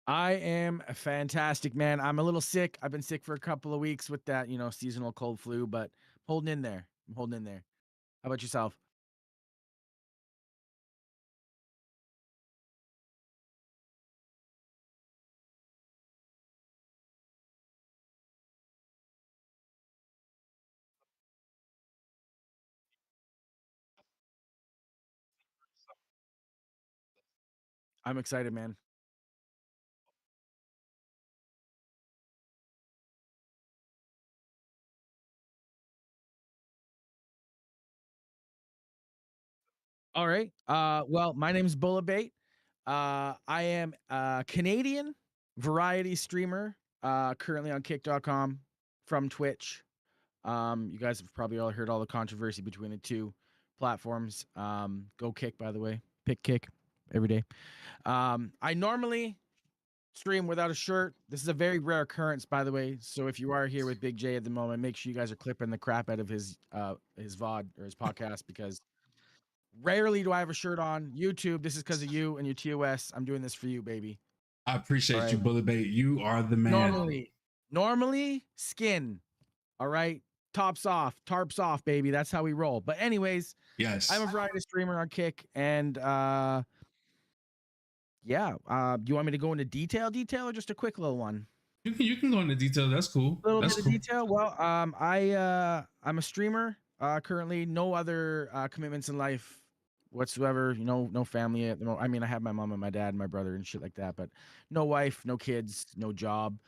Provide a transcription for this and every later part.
I am fantastic, man. I'm a little sick. I've been sick for a couple of weeks with that, seasonal cold flu, but holding in there. I'm holding in there. How about yourself? I'm excited, man. All right. Well, my name is Bulletbait. I am a Canadian variety streamer, currently on kick.com from Twitch. You guys have probably all heard all the controversy between the two platforms. Go Kick, by the way. Pick Kick every day. I normally stream without a shirt. This is a very rare occurrence, by the way. So if you are here with Big J at the moment, make sure you guys are clipping the crap out of his VOD or his podcast because rarely do I have a shirt on. YouTube, this is because of you and your TOS. I'm doing this for you, baby. I All appreciate you, right. Bullet Bait. You are the man. Normally skin. All right. Tops off, tarps off, baby. That's how we roll. But anyways, I'm a Yes. variety streamer on Kick, and yeah. Do you want me to go into detail, or just a quick little one? You can go into detail. That's cool. A little That's bit of cool. detail. Well, I'm a streamer. Currently, no other commitments in life whatsoever. No family at the moment. I mean, I have my mom and my dad and my brother and shit like that, but no wife, no kids, no job.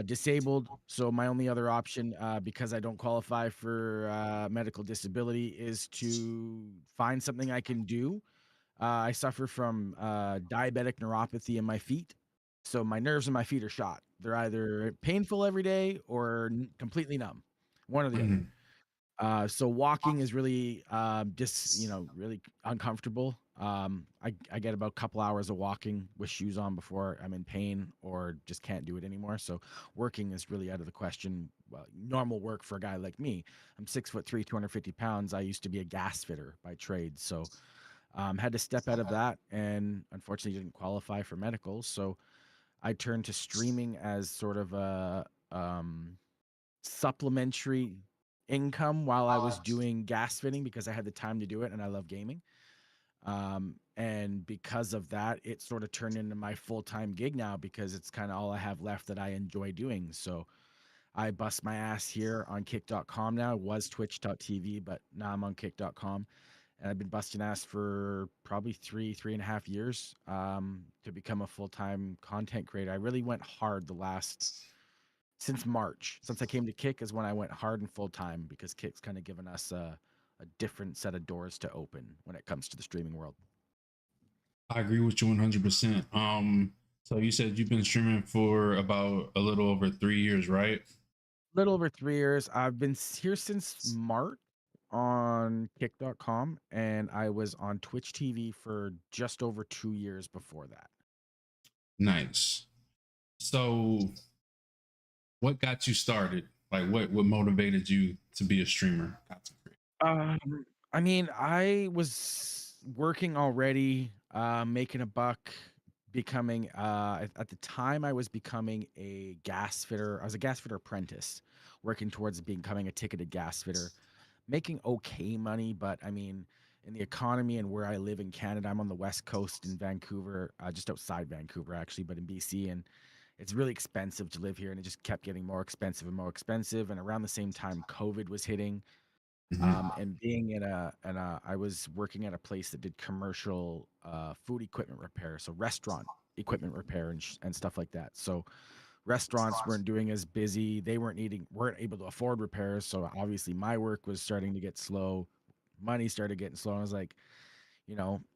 Disabled. So my only other option, because I don't qualify for medical disability, is to find something I can do. I suffer from diabetic neuropathy in my feet. So my nerves in my feet are shot. They're either painful every day or completely numb, one or the other. Mhm. So walking is really just really uncomfortable. I get about a couple hours of walking with shoes on before I'm in pain or just can't do it anymore. So working is really out of the question. Well, normal work for a guy like me. I'm 6'3", 250 pounds. I used to be a gas fitter by trade, so had to step out of that, and unfortunately didn't qualify for medical. So I turned to streaming as sort of a supplementary income while I was doing gas fitting because I had the time to do it and I love gaming. And because of that, it sort of turned into my full-time gig now because it's kind of all I have left that I enjoy doing. So I bust my ass here on kick.com now. It was twitch.tv, but now I'm on kick.com. And I've been busting ass for probably 3.5 years to become a full-time content creator. I really went hard the last since March. Since I came to Kick is when I went hard and full-time because Kick's kind of given us a different set of doors to open when it comes to the streaming world. I agree with you 100%. So you said you've been streaming for about a little over 3 years, right? Little over 3 years. I've been here since March on kick.com, and I was on Twitch TV for just over 2 years before that. Nice. So what got you started? Like what motivated you to be a streamer? Um, I mean, I was working already, making a buck, becoming at the time I was becoming a gas fitter. I was a gas fitter apprentice, working towards becoming a ticketed gas fitter, making okay money, but I mean, in the economy and where I live in Canada, I'm on the West Coast in Vancouver, just outside Vancouver actually, but in BC, and it's really expensive to live here, and it just kept getting more expensive and more expensive. And around the same time, COVID was hitting. Mhm. And being I was working at a place that did commercial food equipment repair, so restaurant equipment repair and stuff like that. So restaurants weren't doing as busy. They weren't able to afford repairs. So obviously my work was starting to get slow. Money started getting slow. And I was like,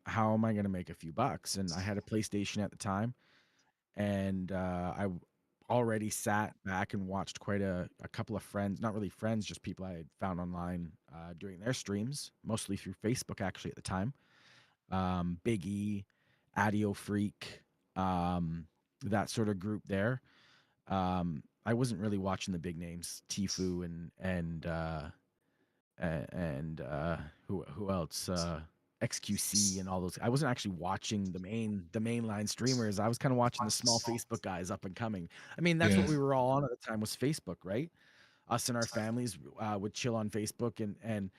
how am I going to make a few bucks? And I had a PlayStation at the time, and I already sat back and watched quite a couple of friends, not really friends, just people I had found online doing their streams, mostly through Facebook actually at the time. Big E, Adio Freak, that sort of group there. I wasn't really watching the big names, Tifu and who else? XQC and all those. I wasn't actually watching the mainline streamers. I was kind of watching the small Facebook guys up and coming. I mean, that's Yeah. what we were all on at the time was Facebook, right? Us and our families would chill on Facebook and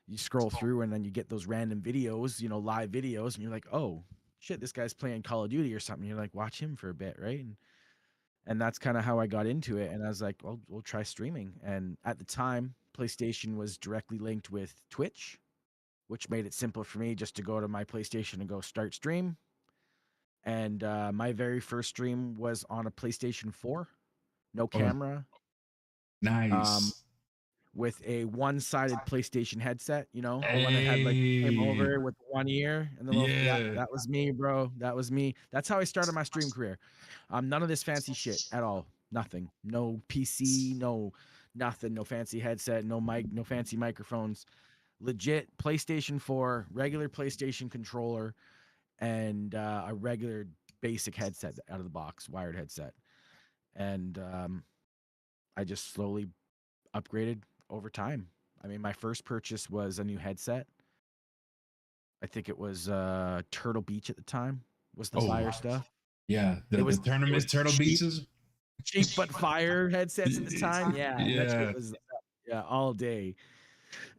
you scroll through and then you get those random videos, you know, live videos, and you're like, oh shit, this guy's playing Call of Duty or something. You're like, watch him for a bit, right? And that's kind of how I got into it. And I was like, well, we'll try streaming. And at the time, PlayStation was directly linked with Twitch, which made it simple for me just to go to my PlayStation and go start stream. And my very first stream was on a PlayStation 4, no Oh, camera, um, nice. with a one-sided PlayStation headset, you know, the one that had like came Hey. over with one ear and the little, yeah, Yeah. that was me, bro. That was me. That's how I started my stream career. None of this fancy shit at all. Nothing. No PC, no nothing, no fancy headset, no mic, no fancy microphones. Legit PlayStation 4, regular PlayStation controller, and a regular basic headset out of the box, wired headset. And I just slowly upgraded over time. I mean, my first purchase was a new headset. I think it was Turtle Beach at the time was the Oh, fire stuff. yeah. It The was it was tournament Turtle cheap, Beaches. cheap but fire headsets at the time. Yeah, that shit Yeah. was yeah all day.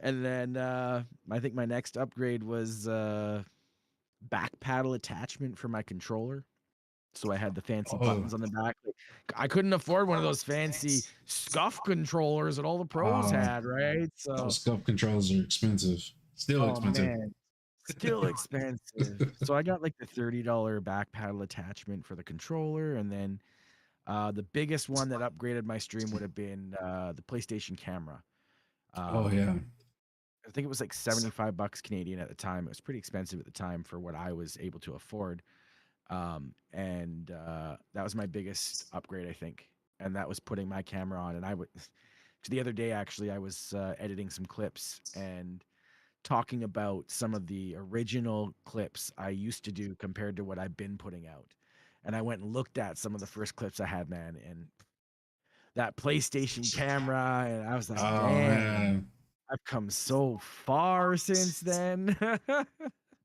And then I think my next upgrade was back paddle attachment for my controller. So I had the fancy Oh, buttons on the back. Like, I couldn't afford one of those fancy scuff controllers that all the pros uh, had, right? those So, scuff controls are expensive. Still oh expensive. man, still expensive. So I got like the $30 back paddle attachment for the controller, and then the biggest one that upgraded my stream would have been the PlayStation camera. Oh yeah. Um, I think it was like 75 bucks Canadian at the time. It was pretty expensive at the time for what I was able to afford. And that was my biggest upgrade, I think. And that was putting my camera on. And I would, the other day actually, I was editing some clips and talking about some of the original clips I used to do compared to what I've been putting out. And I went and looked at some of the first clips I had, man, and that PlayStation camera, and I was like, Oh damn, man. I've come so far since then.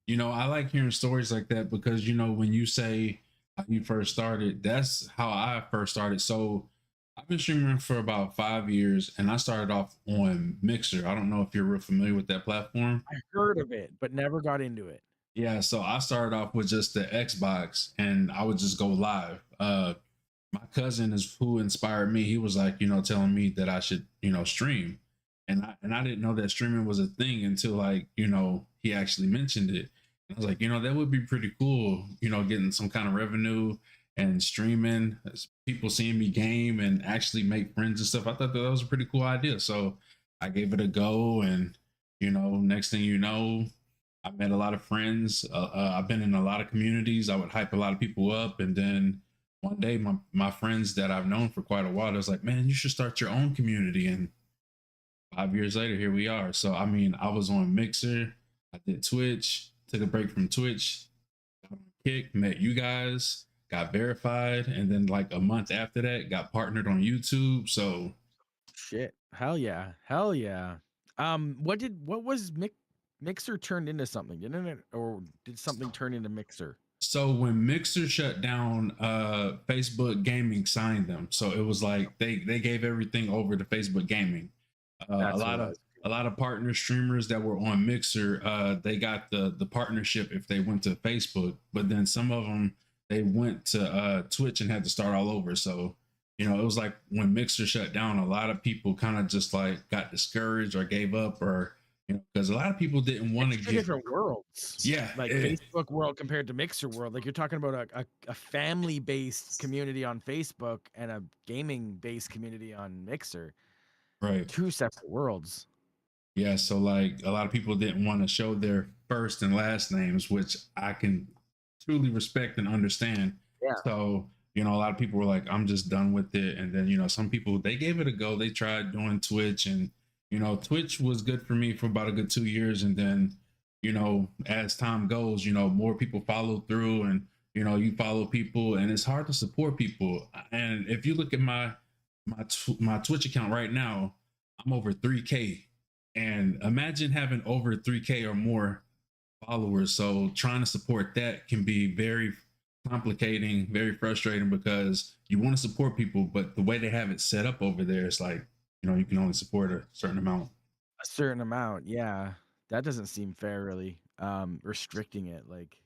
You know, I like hearing stories like that because, you know, when you say how you first started, that's how I first started. So I've been streaming for about 5 years and I started off on Mixer. I don't know if you're real familiar with that platform. I heard of it, but never got into it. Yeah, so I started off with just the Xbox and I would just go live. My cousin is who inspired me. He was like, you know, telling me that I should, you know, stream. And I didn't know that streaming was a thing until like, you know, he actually mentioned it. And I was like, you know, that would be pretty cool, you know, getting some kind of revenue and streaming, people seeing me game and actually make friends and stuff. I thought that was a pretty cool idea. So I gave it a go and you know, next thing you know, I met a lot of friends. I've been in a lot of communities. I would hype a lot of people up, and then one day, my friends that I've known for quite a while, I was like, "Man, you should start your own community." And 5 years later, here we are. So, I mean, I was on Mixer, I did Twitch, took a break from Twitch, got on Kick, met you guys, got verified, and then like a month after that, got partnered on YouTube. So, Shit. Hell yeah. Hell yeah. What was Mixer turned into something, didn't it? Or did something turn into Mixer? so when Mixer shut down, Facebook Gaming signed them. So it was like they gave everything over to Facebook Gaming. Uh, a That's what it lot of was. a lot of partner streamers that were on Mixer, they got the partnership if they went to Facebook, but then some of them they went to Twitch and had to start all over. So you know, it was like when Mixer shut down, a lot of people kind of just like got discouraged or gave up, or you know, because a lot of people didn't want It's to two get. different worlds. Yeah, Like Facebook world compared to Mixer world. Like you're talking about a family based community on Facebook and a gaming based community on Mixer. right. Two separate worlds. Yeah, so like a lot of people didn't want to show their first and last names, which I can truly respect and understand. Yeah. So, you know, a lot of people were like, I'm just done with it. And then, you know, some people they gave it a go. They tried doing Twitch and, you know, Twitch was good for me for about a good 2 years. And then, you know, as time goes, you know, more people follow through and, you know, you follow people and it's hard to support people. And if you look at my Twitch account right now, I'm over 3K and imagine having over 3K or more followers. So trying to support that can be very complicating, very frustrating because you want to support people, but the way they have it set up over there is like, you can only support a certain amount. A certain amount, yeah. That doesn't seem fair, really. Restricting it, like,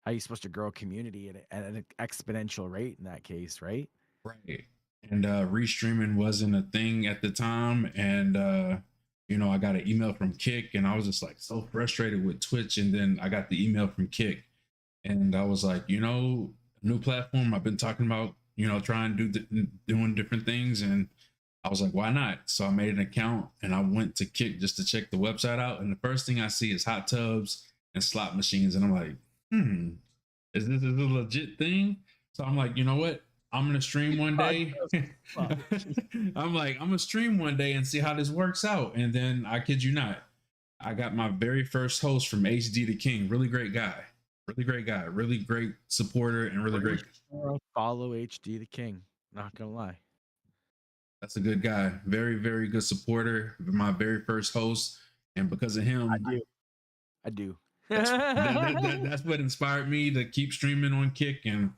how you supposed to grow a community at an exponential rate in that case, right? Right. And restreaming wasn't a thing at the time. And I got an email from Kick and I was just like so frustrated with Twitch. And then I got the email from Kick and I was like, new platform. I've been talking about, trying to doing different things. And I was like, why not? So I made an account and I went to Kick just to check the website out. And the first thing I see is hot tubs and slot machines. And I'm like, is this a legit thing? So I'm like, you know what? I'm gonna stream one day. I'm like, I'm gonna stream one day and see how this works out. And then I kid you not, I got my very first host from HD the King. Really great guy, really great supporter, and really great. Follow HD the King. Not gonna lie. That's a good guy. Very, very good supporter. My very first host, and because of him, I do. that's what inspired me to keep streaming on Kick. And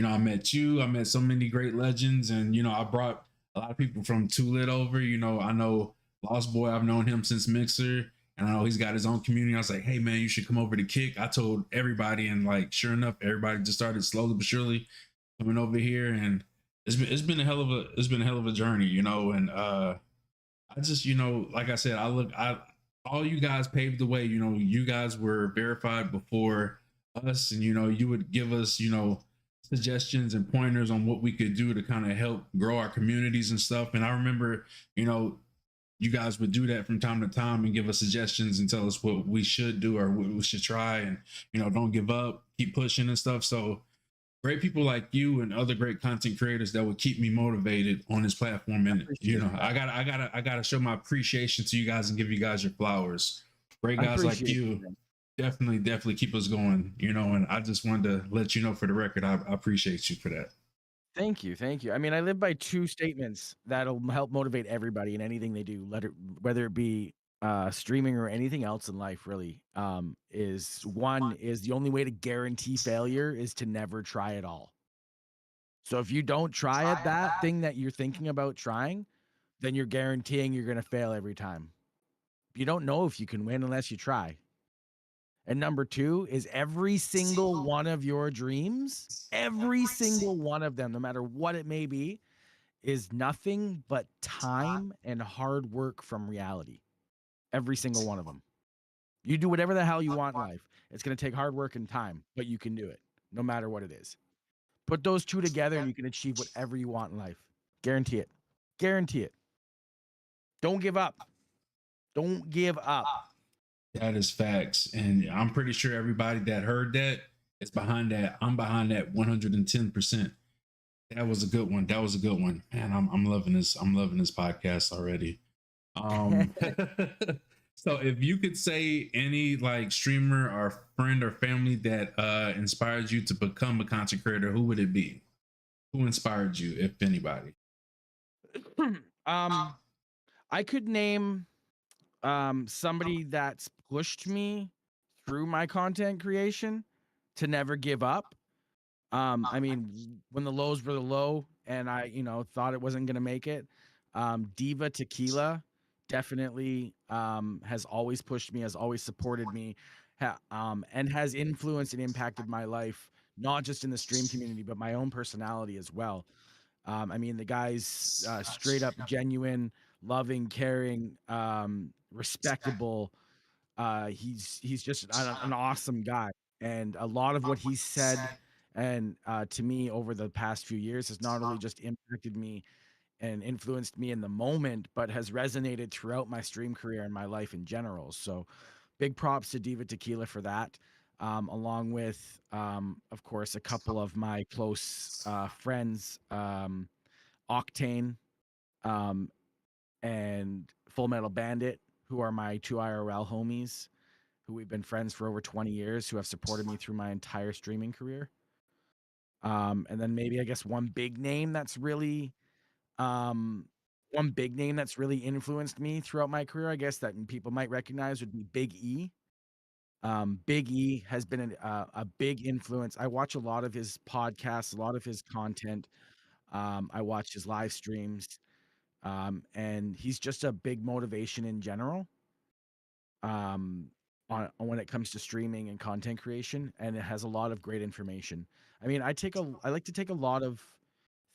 I met you. I met so many great legends, and I brought a lot of people from Too Lit over. I know Lost Boy. I've known him since Mixer, and I know he's got his own community. I was like, hey man, you should come over to Kick. I told everybody, and like sure enough, everybody just started slowly but surely coming over here, and it's been a hell of a journey, and I just, like I said, I all you guys paved the way. You guys were verified before us, and you would give us, suggestions and pointers on what we could do to kind of help grow our communities and stuff. And I remember, you guys would do that from time to time and give us suggestions and tell us what we should do or what we should try, and don't give up, keep pushing and stuff. So great people like you and other great content creators that would keep me motivated on this platform. And I gotta show my appreciation to you guys and give you guys your flowers. Great guys like you definitely keep us going. And I just wanted to let you know for the record, I appreciate you for that. Thank you, thank you. I mean, I live by two statements that'll help motivate everybody in anything they do, whether it be streaming or anything else in life, really. Is one is the only way to guarantee failure is to never try at all. So if you don't try at that thing that you're thinking about trying, then you're guaranteeing you're gonna fail every time. You don't know if you can win unless you try. And number two is every single one of your dreams, every single one of them, no matter what it may be, is nothing but time and hard work from reality. Every single one of them. You do whatever the hell you want in life. It's going to take hard work and time, but you can do it no matter what it is. Put those two together and you can achieve whatever you want in life. Guarantee it. Guarantee it. Don't give up. Don't give up. That is facts. And I'm pretty sure everybody that heard that is behind that. I'm behind that 110%. That was a good one. That was a good one. Man, I'm loving this. I'm loving this podcast already. So if you could say any like streamer or friend or family that inspired you to become a content creator, who would it be? Who inspired you, if anybody? I could name somebody that's pushed me through my content creation to never give up. I mean, when the lows were the low and I, thought it wasn't going to make it, Diva Tequila definitely has always pushed me, has always supported me, and has influenced and impacted my life, not just in the stream community, but my own personality as well. I mean, the guy's straight up genuine, loving, caring, respectable. He's just an awesome guy, and a lot of what he said and to me over the past few years has not only just impacted me and influenced me in the moment, but has resonated throughout my stream career and my life in general. So, big props to Diva Tequila for that. Along with, of course, a couple of my close friends, Octane and Full Metal Bandit, who are my two IRL homies, who we've been friends for over 20 years, who have supported me through my entire streaming career. And then maybe I guess one big name that's really influenced me throughout my career, I guess that people might recognize would be Big E. Big E has been a big influence. I watch a lot of his podcasts, a lot of his content. I watch his live streams, and he's just a big motivation in general. Um, on when it comes to streaming and content creation, and it has a lot of great information. I mean, I like to take a lot of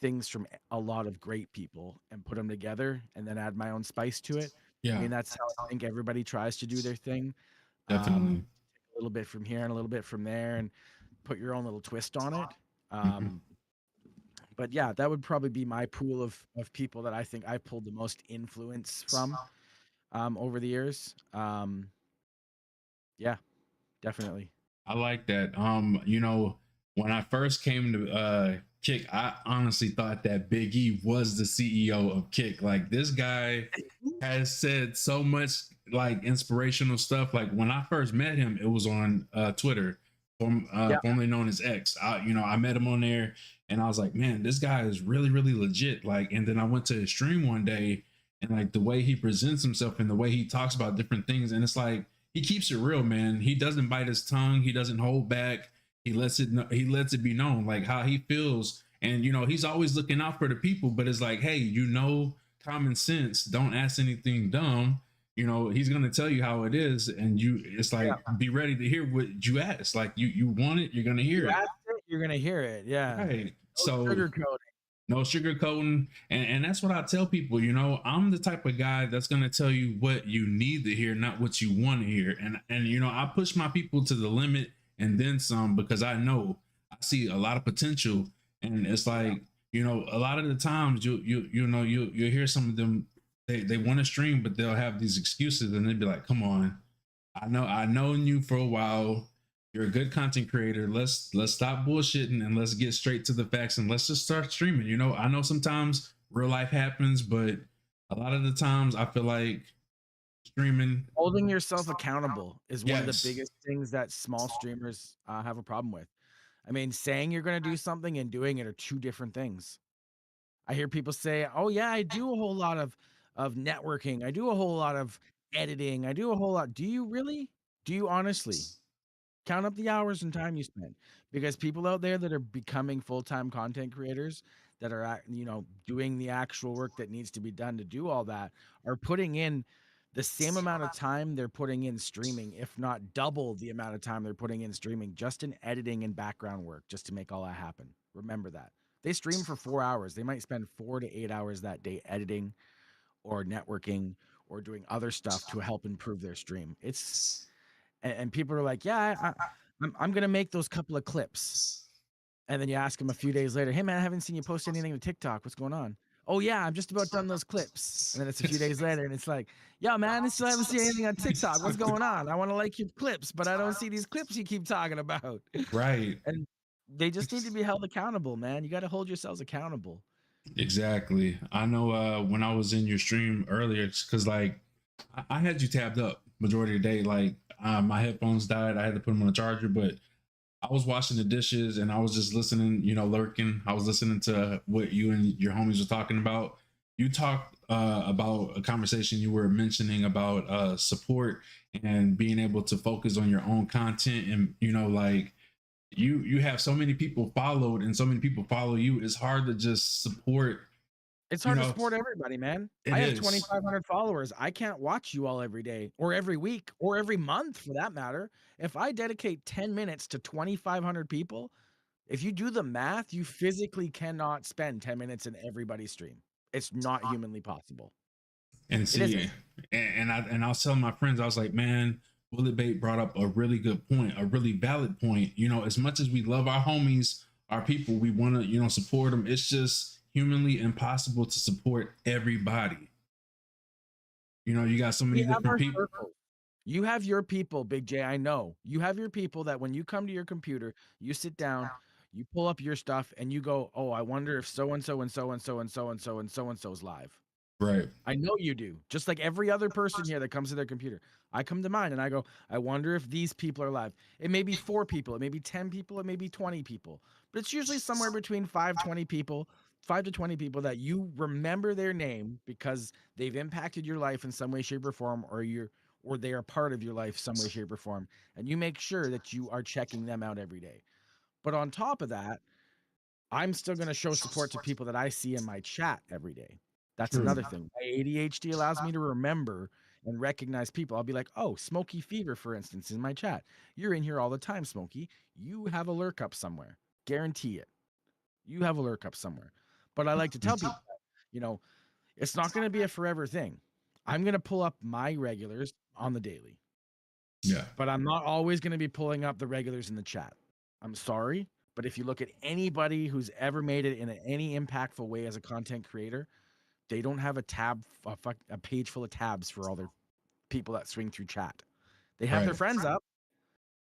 things from a lot of great people and put them together and then add my own spice to it. I Yeah, mean, that's how I think everybody tries to do their thing. definitely. A little bit from here and a little bit from there and put your own little twist on it. Mhm. Um, but yeah, that would probably be my pool of people that I think I pulled the most influence from over the years. Yeah, definitely. I like that. When I first came to Kick, I honestly thought that Big E was the CEO of Kick. Like this guy has said so much like inspirational stuff. Like when I first met him, it was on Twitter, Yeah, formerly known as X. I met him on there, and I was like, man, this guy is really, really legit. Like, and then I went to his stream one day, and like the way he presents himself and the way he talks about different things, and it's like he keeps it real, man. He doesn't bite his tongue. He doesn't hold back. He lets it be known like how he feels, and he's always looking out for the people. But it's like, hey, common sense. Don't ask anything dumb. He's gonna tell you how it is, and it's yeah. like be ready to hear what you ask. Like you want it, you're gonna hear You it. ask it, you're gonna hear it. Yeah. Right. No So sugarcoating. no sugarcoating, and that's what I tell people. I'm the type of guy that's going to tell you what you need to hear, not what you want to hear. And I push my people to the limit and then some, because I see a lot of potential. And it's like, a lot of the times you hear some of them, they want to stream, but they'll have these excuses, and they'd be like, come on, I've known you for a while. You're a good content creator. Let's stop bullshitting and let's get straight to the facts, and let's just start streaming. I know sometimes real life happens, but a lot of the times I feel like streaming. Holding yourself accountable is one of the Yes. biggest things that small streamers have a problem with. I mean, saying you're gonna do something and doing it are two different things. I hear people say, "Oh yeah, I do a whole lot of networking. I do a whole lot of editing. I do a whole lot." Do you really? Do you honestly? Count up the hours and time you spend, because people out there that are becoming full-time content creators that are doing the actual work that needs to be done to do all that are putting in the same amount of time they're putting in streaming, if not double the amount of time they're putting in streaming just in editing and background work just to make all that happen. Remember that. They stream for 4 hours. They might spend 4 to 8 hours that day editing or networking or doing other stuff to help improve their stream. And people are like, "Yeah, I'm gonna make those couple of clips." And then you ask them a few days later, "Hey man, I haven't seen you post anything to TikTok. What's going on?" "Oh yeah, I'm just about done those clips." And then it's a few days later, and it's like, "Yo man, I still haven't seen anything on TikTok. What's going on? I want to like your clips, but I don't see these clips you keep talking about." Right. And they just need to be held accountable, man. You got to hold yourselves accountable. Exactly. I know when I was in your stream earlier, because like I had you tabbed up majority of the day. Like my headphones died. I had to put them on a charger, but I was washing the dishes and I was just listening, lurking. I was listening to what you and your homies were talking about. You talked about a conversation you were mentioning about support and being able to focus on your own content, and like you have so many people followed and so many people follow you. It's hard to just support. It's You hard to know, support everybody, man. it I have is. 2,500 followers. I can't watch you all every day or every week or every month for that matter. If I dedicate 10 minutes to 2,500 people, if you do the math, you physically cannot spend 10 minutes in everybody's stream. It's not humanly possible. And It isn't. see, and I was telling my friends, I was like, man, Bullet Bait brought up a really good point, a really valid point. As much as we love our homies, our people, we want to, support them. It's just humanly impossible to support everybody. You got so We many have different our people. circles. You have your people, Big J, I know. You have your people that when you come to your computer, you sit down, you pull up your stuff, and you go, "Oh, I wonder if so and so and so and so and so and so and so and so's live." Right. I know you do. Just like every other person here that comes to their computer. I come to mine and I go, "I wonder if these people are live." It may be 4 people, it may be 10 people, it may be 20 people, but it's usually somewhere between 5 to 20 people that you remember their name because they've impacted your life in some way, shape, or form, or or they are part of your life some way, shape, or form, and you make sure that you are checking them out every day. But on top of that, I'm still going to show support to people that I see in my chat every day. That's True. another thing. My ADHD allows me to remember and recognize people. I'll be like, oh, Smoky Fever, for instance, in my chat. You're in here all the time, Smoky. You have a lurk up somewhere. Guarantee it. You have a lurk up somewhere. But I like to tell people, you know, it's not going to be a forever thing. I'm going to pull up my regulars on the daily. Yeah. But I'm not always going to be pulling up the regulars in the chat. I'm sorry. But if you look at anybody who's ever made it in any impactful way as a content creator, they don't have a page full of tabs for all their people that swing through chat. They have their friends up,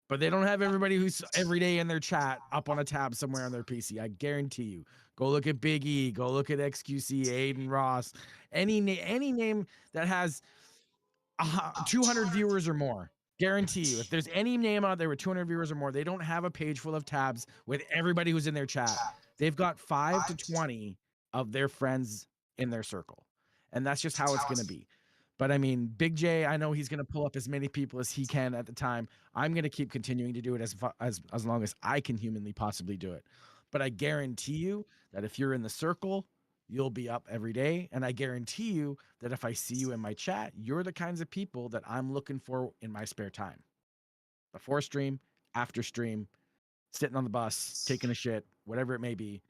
but they don't have everybody who's every day in their chat up on a tab somewhere on their PC. I guarantee you. Go look at Big E. Go look at XQC, Aiden Ross, any name that has 200 viewers or more. Guarantee you, if there's any name out there with 200 viewers or more, they don't have a page full of tabs with everybody who's in their chat. They've got 5 to 20 of their friends in their circle. And that's just how it's going to be. But I mean, Big J, I know he's going to pull up as many people as he can at the time. I'm going to keep continuing to do it as long as I can humanly possibly do it. But I guarantee you that if you're in the circle, you'll be up every day. And I guarantee you that if I see you in my chat, you're the kinds of people that I'm looking for in my spare time. Before stream, after stream, sitting on the bus, taking a shit, whatever it may be.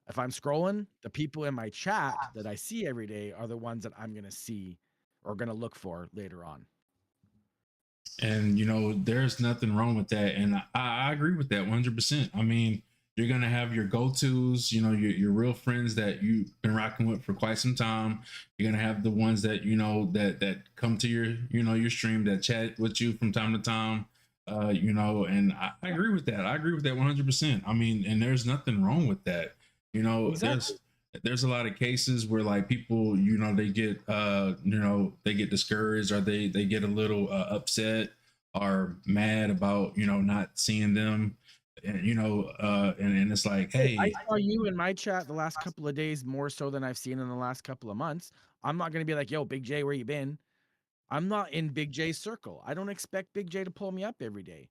If I'm scrolling, the people in my chat that I see every day are the ones that I'm going to see or going to look for later on. And there's nothing wrong with that, and I agree with that 100%. I mean, you're gonna have your go-tos, your real friends that you've been rocking with for quite some time. You're gonna have the ones that that come to your stream, that chat with you from time to time. And I agree with that. I agree with that 100%. I mean, and there's nothing wrong with that. Exactly. There's a lot of cases where like people, they get they get discouraged, or they get a little upset or mad about not seeing them, and and it's like, hey, I saw you in my chat the last couple of days more so than I've seen in the last couple of months. I'm not going to be like, yo, Big J, where you been? I'm not in Big J's circle. I don't expect Big J to pull me up every day.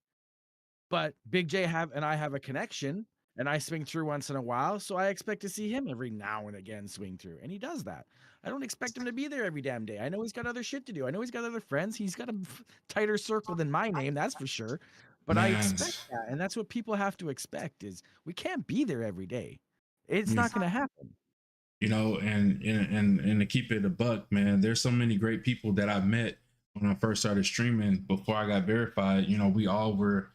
But Big J and I have a connection, and I swing through once in a while, so I expect to see him every now and again swing through, and he does that. I don't expect him to be there every damn day. I know he's got other shit to do. I know he's got other friends. He's got a tighter circle than my name, that's for sure. But I man, expect that, and that's what people have to expect is we can't be there every day. It's not going to happen. And to keep it a buck, man, there's so many great people that I met when I first started streaming before I got verified. We all were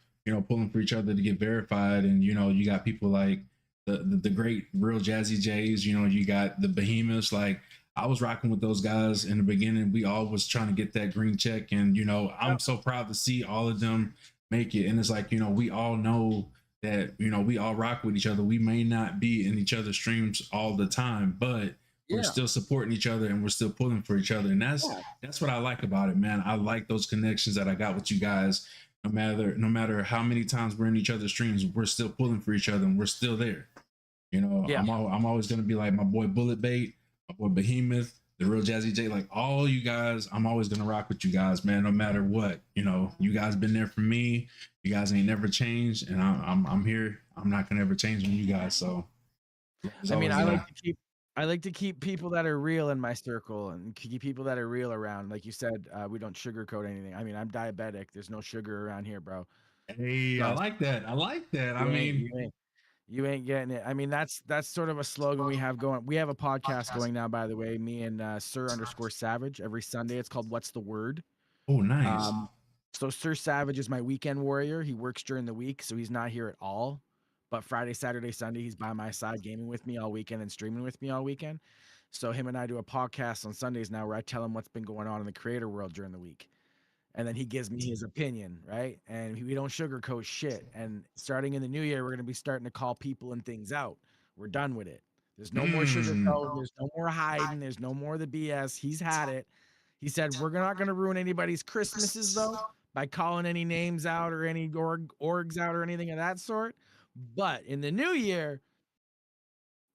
pulling for each other to get verified, and you got people like the great real Jazzy J's. You got the behemoths. Like, I was rocking with those guys in the beginning. We all was trying to get that green check, and I'm so proud to see all of them make it. And it's like, we all know that we all rock with each other. We may not be in each other's streams all the time, but we're still supporting each other, and we're still pulling for each other. And that's what I like about it, man. I like those connections that I got with you guys. No matter how many times we're in each other's streams, we're still pulling for each other, and we're still there. I'm always gonna be like my boy Bulletbait, my boy Behemoth, the real Jazzy J, like all you guys. I'm always gonna rock with you guys, man. No matter what, you guys been there for me. You guys ain't never changed, and I'm here. I'm not gonna ever change on you guys. So, I mean, I like to keep people that are real in my circle, and keep people that are real around. Like you said, we don't sugarcoat anything. I mean, I'm diabetic. There's no sugar around here, bro. Hey, I like that. I like that. I mean, you ain't getting it. I mean, that's sort of a slogan we have going. We have a podcast going now, by the way. Me and Sir_Savage every Sunday. It's called What's the Word? Oh, nice. So Sir Savage is my weekend warrior. He works during the week, so he's not here at all. But Friday, Saturday, Sunday, he's by my side gaming with me all weekend and streaming with me all weekend. So him and I do a podcast on Sundays now where I tell him what's been going on in the creator world during the week. And then he gives me his opinion, right? And we don't sugarcoat shit. And starting in the new year, we're going to be starting to call people and things out. We're done with it. There's no more sugarcoat. There's no more hiding. There's no more of the BS. He's had it. He said, we're not going to ruin anybody's Christmases, though, by calling any names out or any orgs out or anything of that sort. But in the new year,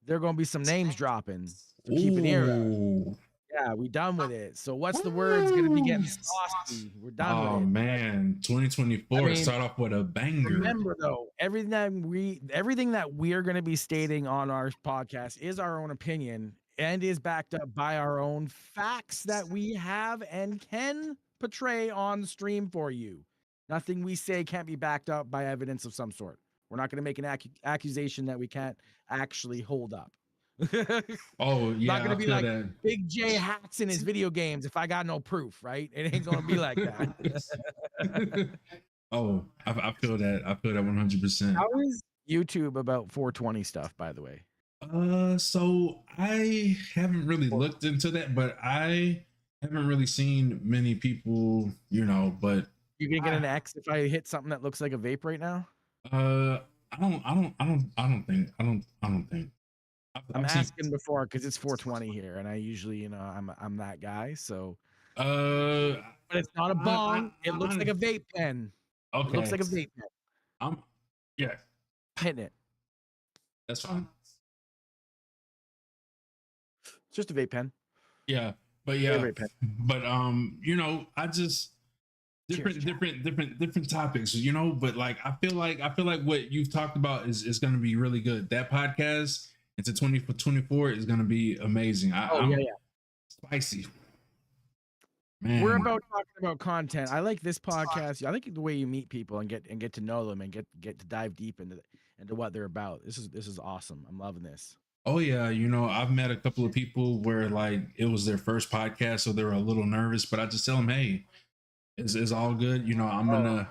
there are going to be some names dropping. So keep an ear out. Yeah, we done with it. So what's the word's gonna be getting saucy. We're done with Oh it. man, I 2024 mean, start off with a banger. remember though, everything that we're gonna be stating on our podcast is our own opinion and is backed up by our own facts that we have and can portray on stream for you. Nothing we say can't be backed up by evidence of some sort. We're not gonna make an accusation that we can't actually hold up. Oh Not yeah, gonna I be feel like that. Big J hacks in his video games if I got no proof, right? It ain't gonna be like that. Oh, I feel that. I feel that 100%. How is YouTube about 420 stuff, by the way? So I haven't really looked into that, but I haven't really seen many people, but You gonna get an X if I hit something that looks like a vape right now? uh I don't think. I'm I've seen asking before because it's 420 here, and I usually, I'm that guy. So, uh but it's not a bong. It looks like a vape pen. It looks okay. like a vape pen. I'm yeah, Hitting it. that's fine. It's just a vape pen. Yeah, but Vape pen. I just Cheers, different topics, but like I feel like what you've talked about is going to be really good. That podcast into 2024 is going to be amazing. I'm yeah. spicy, man. We're about talking about content. I like this podcast. I like the way you meet people and get to know them and get to dive deep into what they're about. This is awesome. I'm loving this. Oh yeah, I've met a couple of people where like it was their first podcast, so they were a little nervous, but I just tell them, hey, it's all good. You're gonna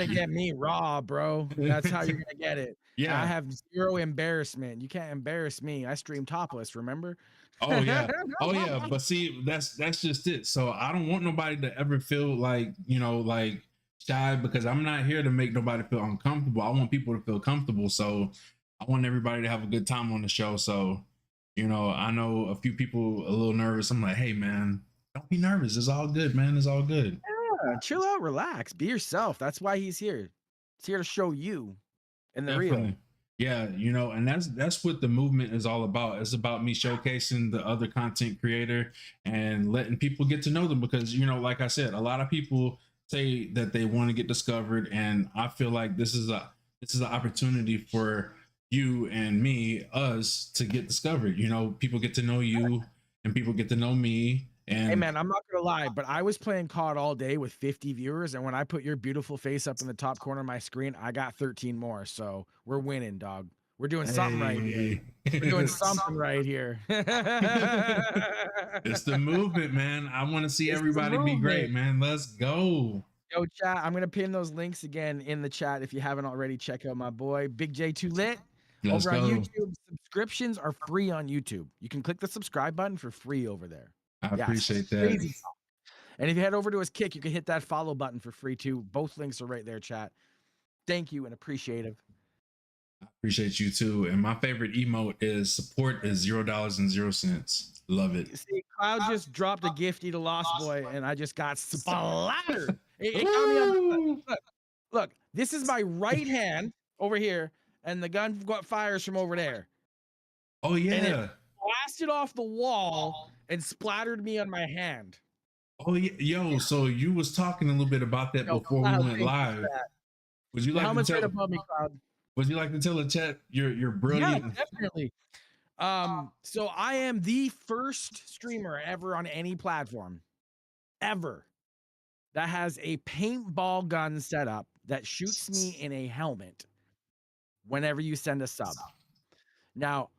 get me raw, bro. That's how you're gonna get it. Yeah. I have zero embarrassment. You can't embarrass me. I stream topless, remember? Oh yeah. Oh yeah. But see, that's just it. So I don't want nobody to ever feel like, like shy, because I'm not here to make nobody feel uncomfortable. I want people to feel comfortable. So I want everybody to have a good time on the show. So, I know a few people a little nervous. I'm like, hey man, don't be nervous. It's all good, man. It's all good. Yeah, chill out, relax, be yourself. That's why he's here. He's here to show you and the real. Definitely. Yeah, and that's what the movement is all about. It's about me showcasing the other content creator and letting people get to know them, because like I said, a lot of people say that they want to get discovered, and I feel like this is an opportunity for you and me, us, to get discovered. People get to know you and people get to know me. And hey man, I'm not gonna lie, but I was playing COD all day with 50 viewers, and when I put your beautiful face up in the top corner of my screen, I got 13 more. So we're winning, dog. We're doing something right here. We're doing something right here. It's the movement, man. I want to see everybody be great, man. Let's go. Yo, chat, I'm gonna pin those links again in the chat. If you haven't already, check out my boy Big J2 Lit Let's over on go. YouTube. Subscriptions are free on YouTube. You can click the subscribe button for free over there. I appreciate that. Crazy. And if you head over to his Kick, you can hit that follow button for free too. Both links are right there, chat. Thank you and appreciative. I appreciate you too. And my favorite emote is support is $0.00. Love it. See, Cloud just dropped a gifty to Lost Boy, and I just got splattered. It got me on. Look, this is my right hand over here, and the gun fires from over there. Oh yeah. And it blasted off the wall and splattered me on my hand. Oh yeah, yo. So you was talking a little bit about that before we went live. Would you like to tell? Right above me, Cloud. Would you like to tell the chat you're brilliant? Yeah, definitely. So I am the first streamer ever on any platform, ever, that has a paintball gun setup that shoots me in a helmet whenever you send a sub. Now,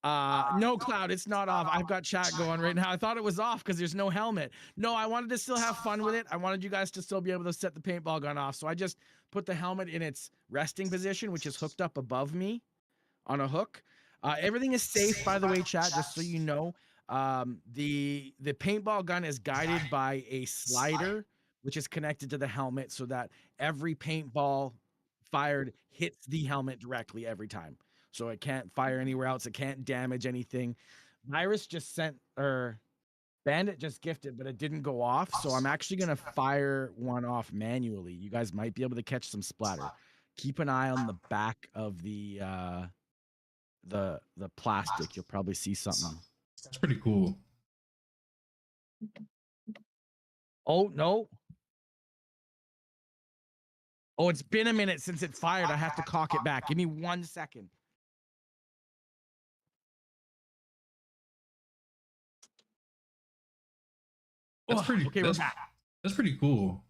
no, Cloud, it's not off. I've got chat going right now. I thought it was off because there's no helmet. No, I wanted to still have fun with it. I wanted you guys to still be able to set the paintball gun off. So I just put the helmet in its resting position, which is hooked up above me on a hook. Everything is safe, by the way, chat, just so you know. The paintball gun is guided by a slider, which is connected to the helmet so that every paintball fired hits the helmet directly every time. So it can't fire anywhere else. It can't damage anything. Virus just sent, or Bandit just gifted, but it didn't go off. So I'm actually going to fire one off manually. You guys might be able to catch some splatter. Keep an eye on the back of the plastic. You'll probably see something That's pretty cool. Oh no. Oh, it's been a minute since it fired. I have to cock it back. Give me 1 second. That's Oh, pretty. okay, we're back. That's pretty cool.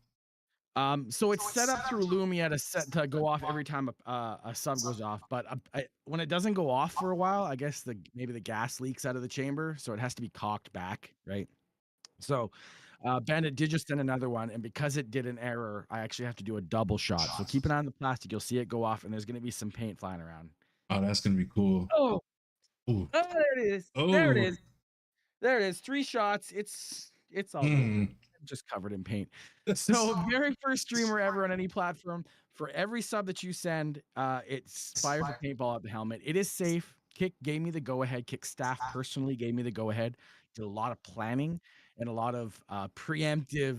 So it's set up through Lumia to set to go off every time a sub goes off, but when it doesn't go off for a while, I guess maybe the gas leaks out of the chamber, so it has to be cocked back, right? So, Bandit did just send another one, and because it did an error, I actually have to do a double shot. So keep an eye on the plastic; you'll see it go off, and there's going to be some paint flying around. Oh, that's gonna be cool. Oh, Ooh. oh, there it is. There it Oh. is. There it is. 3 shots. It's all over. Mm. I'm just covered in paint. So very first streamer ever on any platform. For every sub that you send, it's fire for paintball at the helmet. It is safe. Kick gave me the go ahead. Kick staff personally gave me the go ahead. Did a lot of planning and a lot of preemptive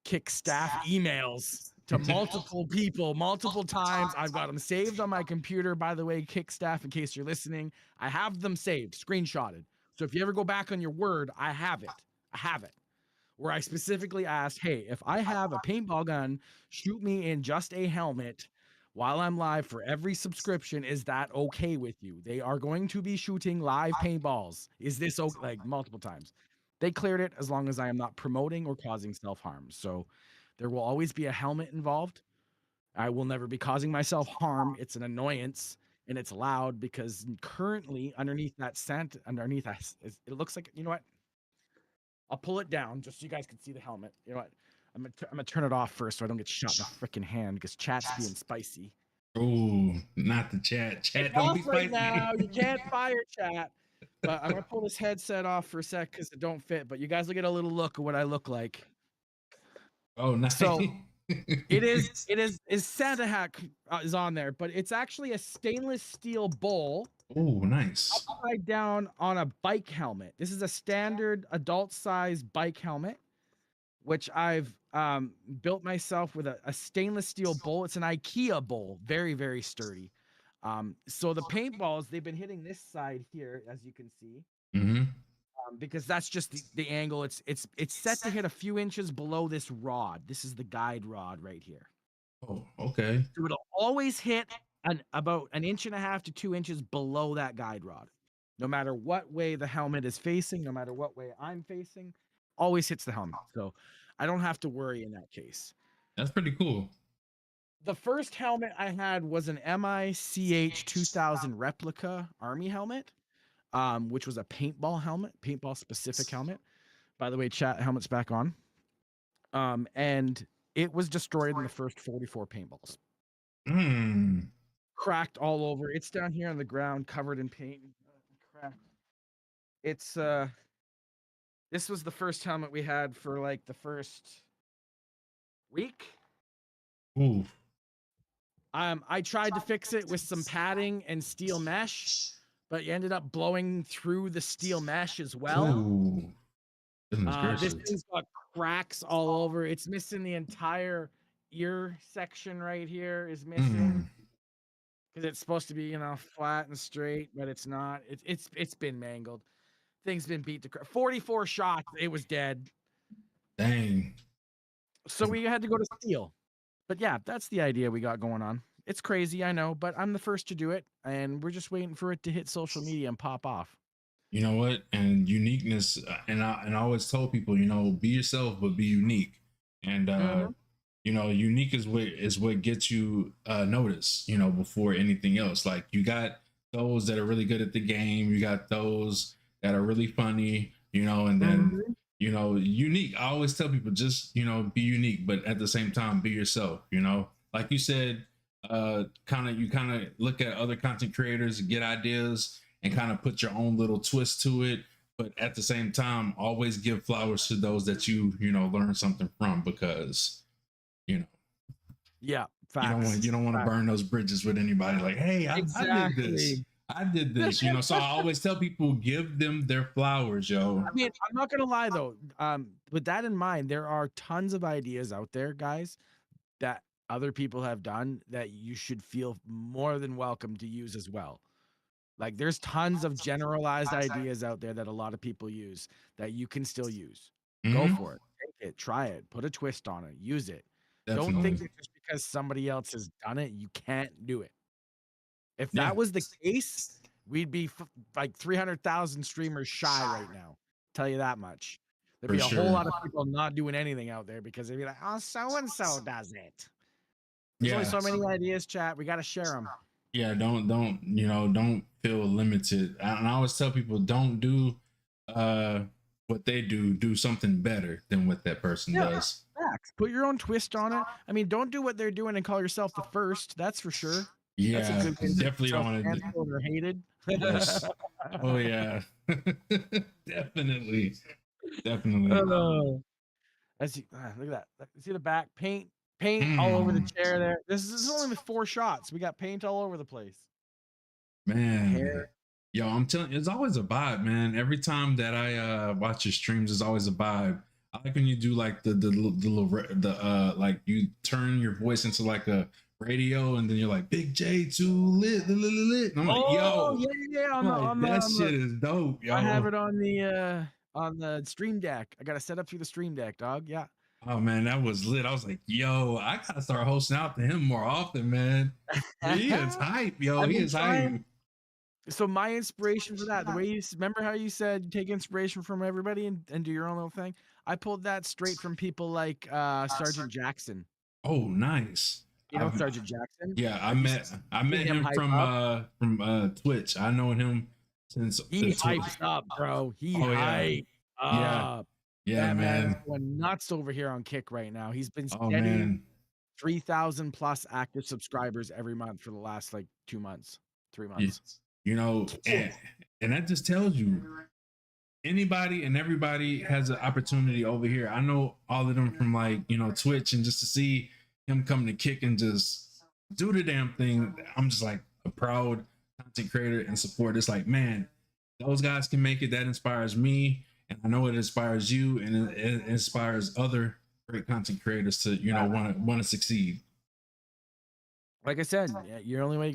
Kick staff emails to multiple people multiple times. I've got them saved on my computer. By the way, Kick staff, in case you're listening, I have them saved, screenshotted. So if you ever go back on your word, I have it. I have it. Where I specifically asked, hey, if I have a paintball gun, shoot me in just a helmet while I'm live for every subscription. Is that okay with you? They are going to be shooting live paintballs. Is this okay? Like multiple times. They cleared it as long as I am not promoting or causing self-harm. So there will always be a helmet involved. I will never be causing myself harm. It's an annoyance and it's loud because currently underneath that scent, underneath that, it looks like, you know what? I'll pull it down just so you guys can see the helmet. You know what? I'm gonna turn it off first so I don't get shot in the freaking hand because chat's being spicy. Oh, not the chat. Chat, It's don't off be right spicy. now. You can't fire chat. But I'm gonna pull this headset off for a sec because it don't fit. But you guys will get a little look of what I look like. Oh, nice. So is Santa hat is on there, but it's actually a stainless steel bowl Oh, nice. upside down on a bike helmet. This is a standard adult size bike helmet, which I've built myself with a stainless steel bowl. It's an IKEA bowl, very, very sturdy. So the paintballs, they've been hitting this side here, as you can see, Mm-hmm. because that's just the angle. It's set to hit a few inches below this rod. This is the guide rod right here. Oh, okay. So it'll always hit about an inch and a half to 2 inches below that guide rod. No matter what way the helmet is facing, no matter what way I'm facing, always hits the helmet. So I don't have to worry in that case. That's pretty cool. The first helmet I had was an MICH 2000 replica army helmet, which was a paintball helmet, paintball specific helmet. By the way, chat helmet's back on. And it was destroyed in the first 44 paintballs. Mm. Cracked all over. It's down here on the ground, covered in paint. Cracked. It's this was the first helmet we had for like the first week. Ooh. I tried to fix it with some padding and steel mesh, but you ended up blowing through the steel mesh as well. Ooh. Goodness This gracious. thing's got cracks all over. It's missing the entire ear section right here is missing because it's supposed to be, you know, flat and straight, but it's not. It's been mangled. Thing's been beat to crap. 44 shots, it was dead. Dang. So we had to go to steel. But yeah, that's the idea we got going on. It's crazy, I know, but I'm the first to do it, and we're just waiting for it to hit social media and pop off. You know what? And uniqueness, and I always tell people, you know, be yourself, but be unique. And you know, unique is what gets you noticed, you know, before anything else. Like you got those that are really good at the game, you got those that are really funny, you know, and then you know, unique. I always tell people just, you know, be unique, but at the same time, be yourself, you know. Like you said, you kind of look at other content creators, get ideas, and kind of put your own little twist to it. But at the same time, always give flowers to those that you know, learn something from, because, you know, Yeah, facts. you don't want to burn those bridges with anybody. Like, hey, I did this. I did this, you know. So I always tell people, give them their flowers, yo. I mean, I'm not gonna lie though. With that in mind, there are tons of ideas out there, guys, that other people have done that you should feel more than welcome to use as well. Like there's tons of generalized ideas out there that a lot of people use that you can still use. Go Mhm. for it. Take it, try it, put a twist on it, use it. Don't think Definitely. that just because somebody else has done it, you can't do it. If Yeah, that was the case, we'd be like 300,000 streamers shy right now. Tell you that much. There'd for be a whole sure. lot of people not doing anything out there because they'd be like, "Oh, so and so does it." There's only Yeah. so many ideas, chat. We got to share them. Yeah, don't feel limited. And I always tell people, don't do what they do something better than what that person Yeah, does. facts. Put your own twist on it. I mean, don't do what they're doing and call yourself the first. That's for sure. That's a Yeah, good way to make definitely don't yourself want to. canceled or hated. Yes. Oh yeah. Definitely. Definitely. Oh. Look at that. See the back paint all over the Mm, chair there. This is only with 4 shots. We got paint all over the place. man. Hair. Yo, I'm telling you, it's always a vibe, man. Every time that I watch your streams, it's always a vibe. I like when you do like like you turn your voice into like a radio, and then you're like Big J too lit, lit, lit, lit. And I'm like, Oh, yo, yeah, yeah, I'm like that on the shit is dope, I have yo. it on the Stream Deck. I got to set up through the Stream Deck, dog. Yeah. Oh man, that was lit. I was like, yo, I gotta start hosting out to him more often, man. He is hype, yo. I've He been is hype. trying. So my inspiration for that, the way you remember how you said take inspiration from everybody and do your own little thing? I pulled that straight from people like Sergeant Jackson. Oh, nice. You know Sergeant Jackson? Yeah, Have you I seen met him him hype up? from Twitch. I know him since He the Twitch. hypes up, bro. He Oh yeah. hypes Yeah. up. Yeah, That man is man. going nuts over here on Kick right now. He's been Oh steady man. 3,000 plus active subscribers every month for the last like 2 months, 3 You, months. you know, and that just tells you anybody and everybody has an opportunity over here. I know all of them from like, Twitch, and just to see him come to Kick and just do the damn thing, I'm just like a proud content creator and support. It's like, man, those guys can make it. That inspires me, and I know it inspires you, and it inspires other great content creators to want to succeed. Like I said, your only way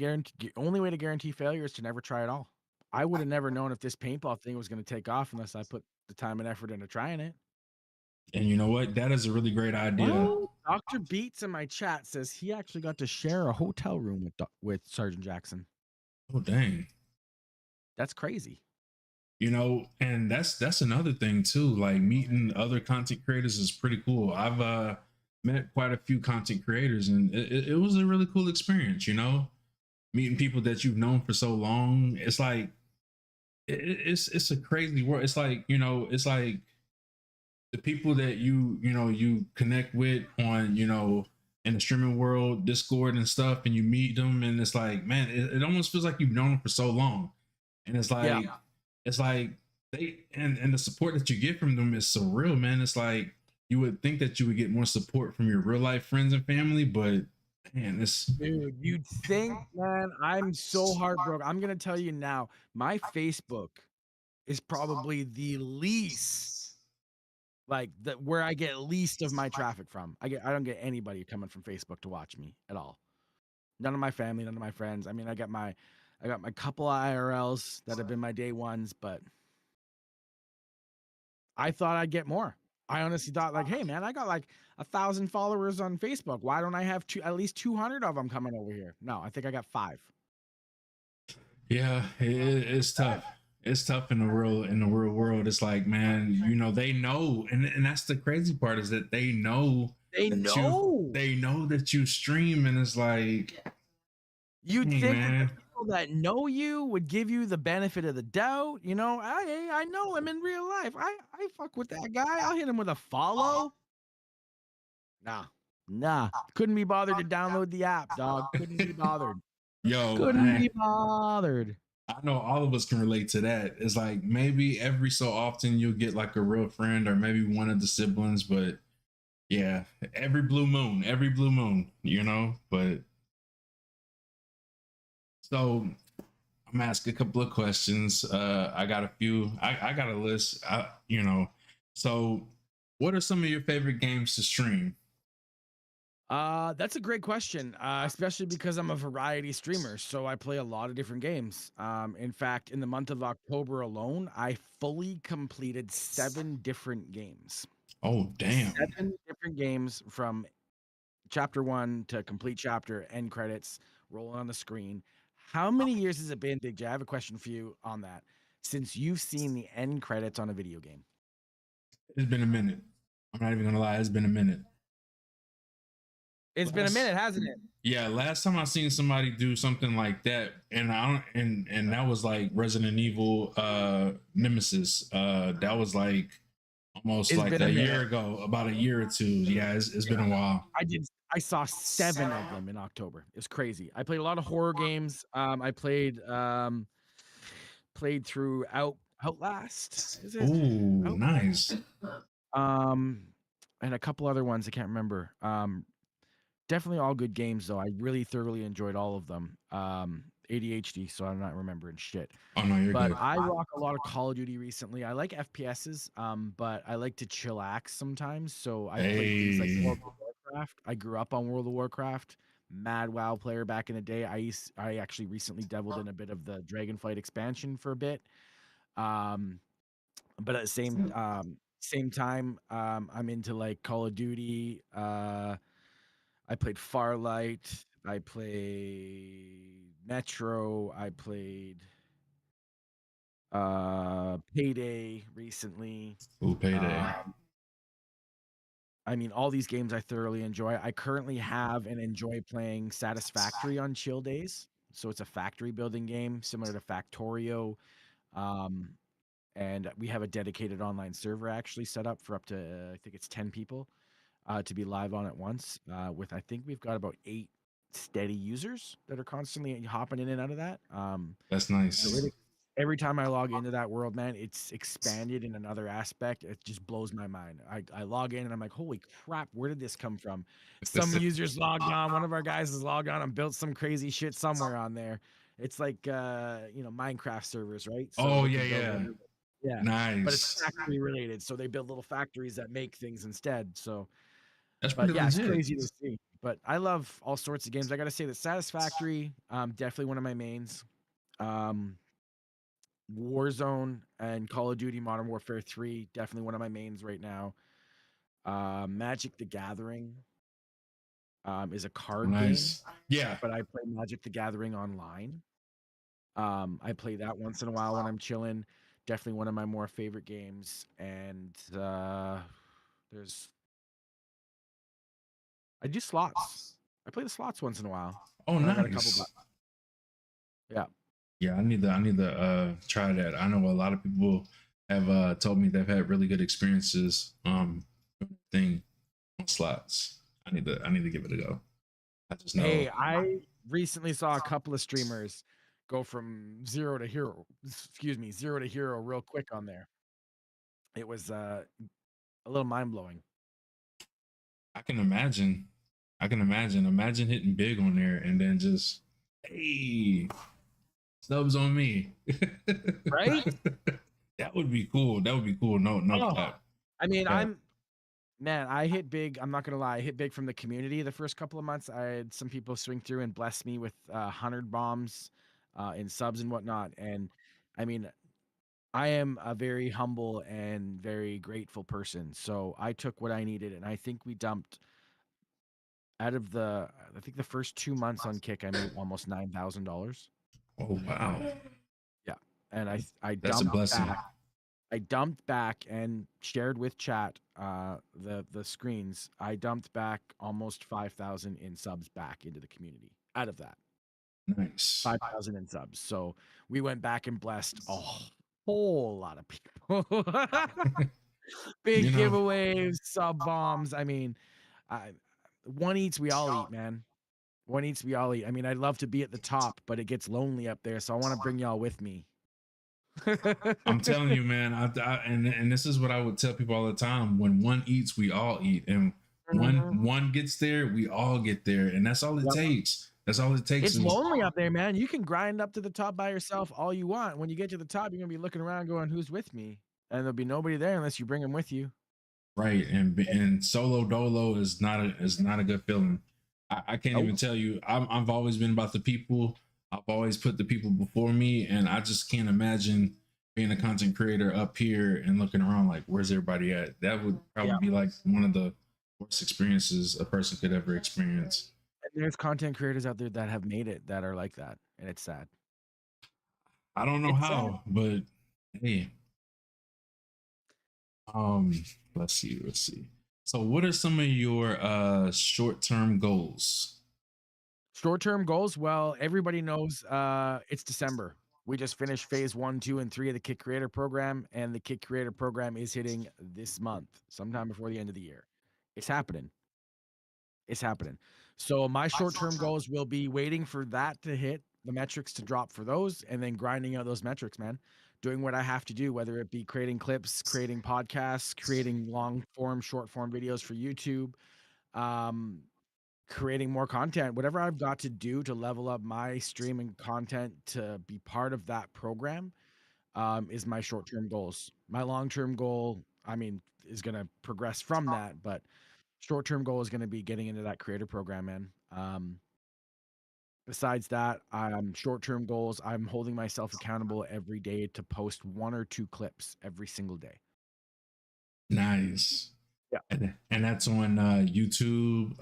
to guarantee failure is to never try at all. I would have never known if this paintball thing was going to take off unless I put the time and effort into trying it. And you know what? That is a really great idea. Well, Dr. Beats in my chat says he actually got to share a hotel room with Sergeant Jackson. Oh dang. That's crazy. And that's another thing too. Like meeting other content creators is pretty cool. I've met quite a few content creators, and it was a really cool experience. Meeting people that you've known for so long. It's like it's a crazy world. It's like the people that you connect with on in the streaming world, Discord and stuff, and you meet them, and it's like, man, it almost feels like you've known them for so long, and it's like it's like they and the support that you get from them is so real, man. It's like you would think that you would get more support from your real life friends and family, but man, dude, you'd think, man. I'm so heartbroken. I'm gonna tell you now, my Facebook is probably the least where I get least of my traffic from. I don't get anybody coming from Facebook to watch me at all. None of my family, none of my friends. I mean, I got my couple of IRLs that have been my day ones, but I thought I'd get more. I honestly thought like, hey man, I got like 1,000 followers on Facebook. Why don't I have at least 200 of them coming over here? No, I think I got 5. Yeah, it's tough. It's tough in the real world. It's like, man, they know, and that's the crazy part, is that they know They know. they know that you stream, and it's like, you'd hey, think man. that the people that know you would give you the benefit of the doubt. I know him in real life. I fuck with that guy. I'll hit him with a follow. Nah. Couldn't be bothered to download the app, dog. Couldn't be bothered. Yo, Couldn't be bothered. I know all of us can relate to that. It's like maybe every so often you'll get like a real friend, or maybe one of the siblings, but yeah, every blue moon, but so I'm asking a couple of questions. I got a few. I got a list. So what are some of your favorite games to stream? That's a great question, especially because I'm a variety streamer, so I play a lot of different games. In fact, in the month of October alone, I fully completed 7 different games. Oh, damn. 7 different games from chapter 1 to complete chapter, end credits, rolling on the screen. How many years has it been, Big J? I have a question for you on that. Since you've seen the end credits on a video game. It's been a minute. I'm not even gonna lie, it's been a minute. It's been a minute, hasn't it? Yeah, last time I seen somebody do something like that, and I don't, and that was like Resident Evil Nemesis. That was like almost It's like been a a year minute. ago, about a year or two. Yeah, it's been a while. I saw 7 of them in October. It's crazy. I played a lot of horror games. I played through Outlast. Is it? Ooh, Out nice. and a couple other ones I can't remember. Definitely all good games though. I really thoroughly enjoyed all of them. ADHD, so I'm not remembering shit. Oh no, you're But good. I rock a lot of Call of Duty recently. I like FPSs, but I like to chillax sometimes. So I played things like Hey, World of Warcraft. I grew up on World of Warcraft. Mad WoW player back in the day. I actually recently dabbled in a bit of the Dragonflight expansion for a bit. But at the same time, I'm into like Call of Duty. I played Farlight. I played Metro. I played Payday recently. ooh, payday. I mean, all these games I thoroughly enjoy. I currently have and enjoy playing Satisfactory on chill days. So it's a factory building game similar to Factorio. Um, and we have a dedicated online server actually set up for up to I think it's 10 people to be live on at once. With I think we've got about 8 steady users that are constantly hopping in and out of that. That's So nice. every time I log into that world, man, it's expanded in another aspect. It just blows my mind. I log in and I'm like, holy crap, where did this come from? Some users logged on. One of our guys has logged on and built some crazy shit somewhere on there. It's like Minecraft servers, right? So Oh they yeah, can build yeah. whatever. Yeah. But it's Nice. factory related. So they build little factories that make things instead. So That's but pretty yeah, it's legit. crazy to see. But I love all sorts of games. I gotta say that Satisfactory, definitely one of my mains. Um Warzone and Call of Duty Modern Warfare 3, definitely one of my mains right now. Magic the Gathering is a card game, Nice. Yeah. but I play Magic the Gathering online. I play that once in a while when I'm chilling. Definitely one of my more favorite games. And there's I do slots. I play the slots once in a while Oh, when I got a couple nice. bucks. Yeah. Yeah, I need to try that. I know a lot of people have told me they've had really good experiences thing on slots. I need to give it a go. I just know. Hey, I recently saw a couple of streamers go from 0 to hero, 0 to hero real quick on there. It was, a little mind-blowing. I can imagine. I can imagine. Imagine hitting big on there and then just hey, snubs on me. Right? That would be cool. That would be cool. No, no Oh, cap. I mean, Cap. man, I hit big, I'm not gonna lie, I hit big from the community the first couple of months. I had some people swing through and bless me with, 100 bombs, in subs and whatnot, and, I mean, I am a very humble and very grateful person, so I took what I needed, and I think we dumped out of I think the first 2 months on Kick, I made almost $9,000. Oh wow. Yeah, and I That's a dumped blessing. back and shared with chat, the screens. I dumped back almost 5,000 in subs back into the community out of that. Nice. 5,000 in subs. So we went back and blessed a whole lot of people. You Big know, giveaways, sub bombs. I mean, I one eats, we all eat, man. One eats, we all eat. I mean, I'd love to be at the top, but it gets lonely up there, so I wanna bring y'all with me. I'm telling you, man. And this is what I would tell people all the time. When one eats, we all eat, and when Mhm. one gets there, we all get there, and that's all it Yep. takes. That's all it takes. It's Is lonely up there, man. You can grind up to the top by yourself all you want. When you get to the top, you're gonna be looking around going, "Who's with me?" And there'll be nobody there unless you bring them with you. right. And solo dolo is not a good feeling. I can't Nope. even tell you. I've always been about the people. I've always put the people before me, and I just can't imagine being a content creator up here and looking around like, where's everybody at? That would Yeah. probably be like one of the worst experiences a person could ever experience. And there's content creators out there that have made it that are like that, and it's sad. I don't know It's sad. how, but hey, um, let's see. So, what are some of your short-term goals? Short-term goals, well, everybody knows, it's December. We just finished phase 1, 2, and 3 of the Kick Creator program, and the Kick Creator program is hitting this month, sometime before the end of the year. It's happening. It's happening. So my short-term goals will be waiting for that to hit, the metrics to drop for those, and then grinding out those metrics, man. Doing what I have to do, whether it be creating clips, creating podcasts, creating long form, short form videos for YouTube, um, creating more content, whatever I've got to do to level up my streaming content to be part of that program, is my short-term goals. My long-term goal, I mean, is gonna progress from that, but short-term goal is gonna be getting into that creator program, man. Besides that, short-term goals, I'm holding myself accountable every day to post 1 or 2 clips every single day. Nice. Yeah. And that's on YouTube,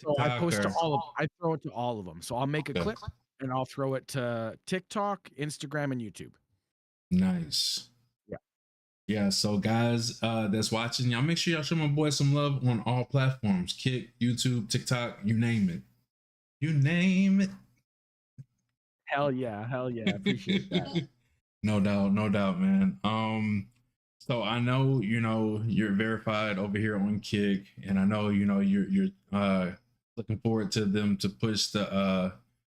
So I TikTok, post to or all of I throw it to all of them. So I'll make a okay. clip and I'll throw it to TikTok, Instagram, and YouTube. Nice. Yeah. Yeah, so guys that's watching, y'all make sure y'all show my boy some love on all platforms. Kick, YouTube, TikTok, you name it. You name Hell yeah, hell yeah, appreciate that. it. No doubt, man. So I know, you're verified over here on Kick, and I know, you're looking forward to them to push the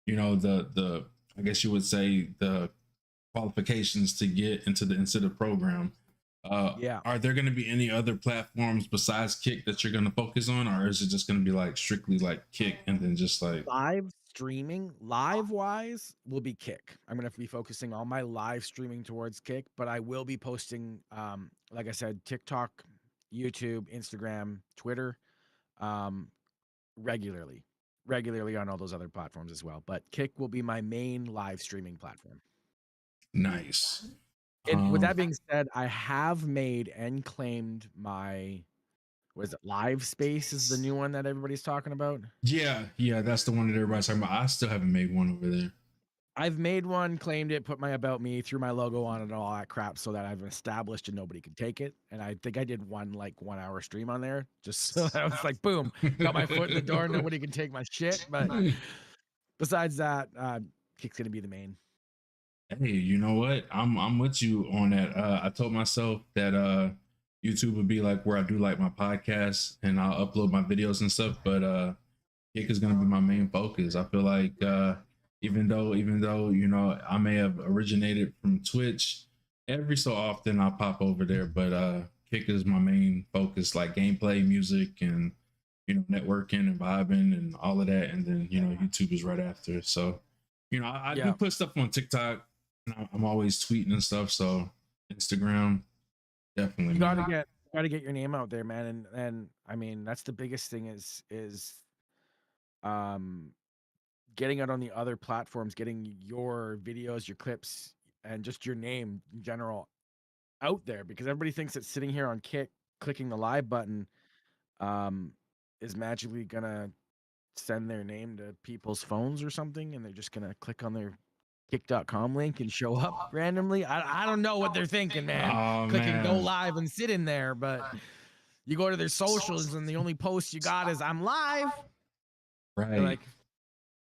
the I guess you would say the qualifications to get into the incentive program. Yeah. Are there going to be any other platforms besides Kick that you're going to focus on, or is it just going to be like strictly like Kick and then just like Live streaming, live-wise, will be Kick. I'm gonna be focusing all my live streaming towards Kick, but I will be posting, like I said, TikTok, YouTube, Instagram, Twitter, um, regularly. Regularly on all those other platforms as well, but Kick will be my main live streaming platform. nice? And with that being said, I have made and claimed my what is it? Live Space is the new one that everybody's talking about. Yeah, that's the one that everybody's talking about. I still haven't made one over there. I've made one, claimed it, put my about me, threw my logo on it and all that crap so that I've established and nobody can take it. And I think I did one like 1 hour stream on there just so that I was like, boom, got my foot in the door, nobody can take my shit. But besides that, Kick's gonna be the main. Hey, you know what? I'm with you on that. I told myself that YouTube would be like where I do like my podcasts and I'll upload my videos and stuff, but Kick is gonna be my main focus. I feel like even though I may have originated from Twitch, every so often I'll pop over there, but Kick is my main focus, like gameplay, music, and networking and vibing and all of that, and then YouTube is right after. So I do put stuff on TikTok. I'm always tweeting and stuff. So Instagram, definitely. You gotta get your name out there, man. And I mean that's the biggest thing is um getting out on the other platforms, getting your videos, your clips, and just your name in general out there because everybody thinks that sitting here on Kick, clicking the live button, um, is magically gonna send their name to people's phones or something, and they're just gonna click on their kick.com link and show up randomly. I don't know what they're thinking, man. Oh Clicking go man, live and sit in there, but you go to their socials and the only post you got is I'm live. They're right? like,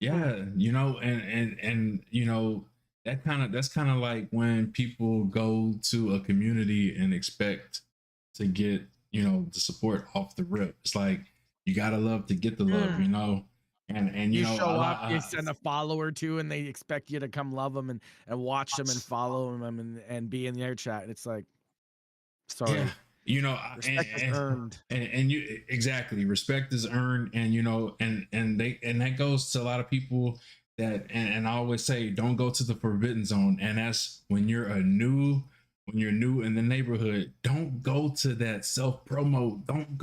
Yeah, and that's kind of like when people go to a community and expect to get the support off the rip. It's like you gotta love to get the love, and you a show up, lot. you send a follower to, and they expect you to come love them and watch them and follow them and be in their chat. And it's like, Yeah, sorry, respect is and, earned. and you exactly, respect is earned, and and that goes to a lot of people that, and I always say don't go to the forbidden zone, and that's when you're a new when you're new in the neighborhood, don't go to that self promo. Don't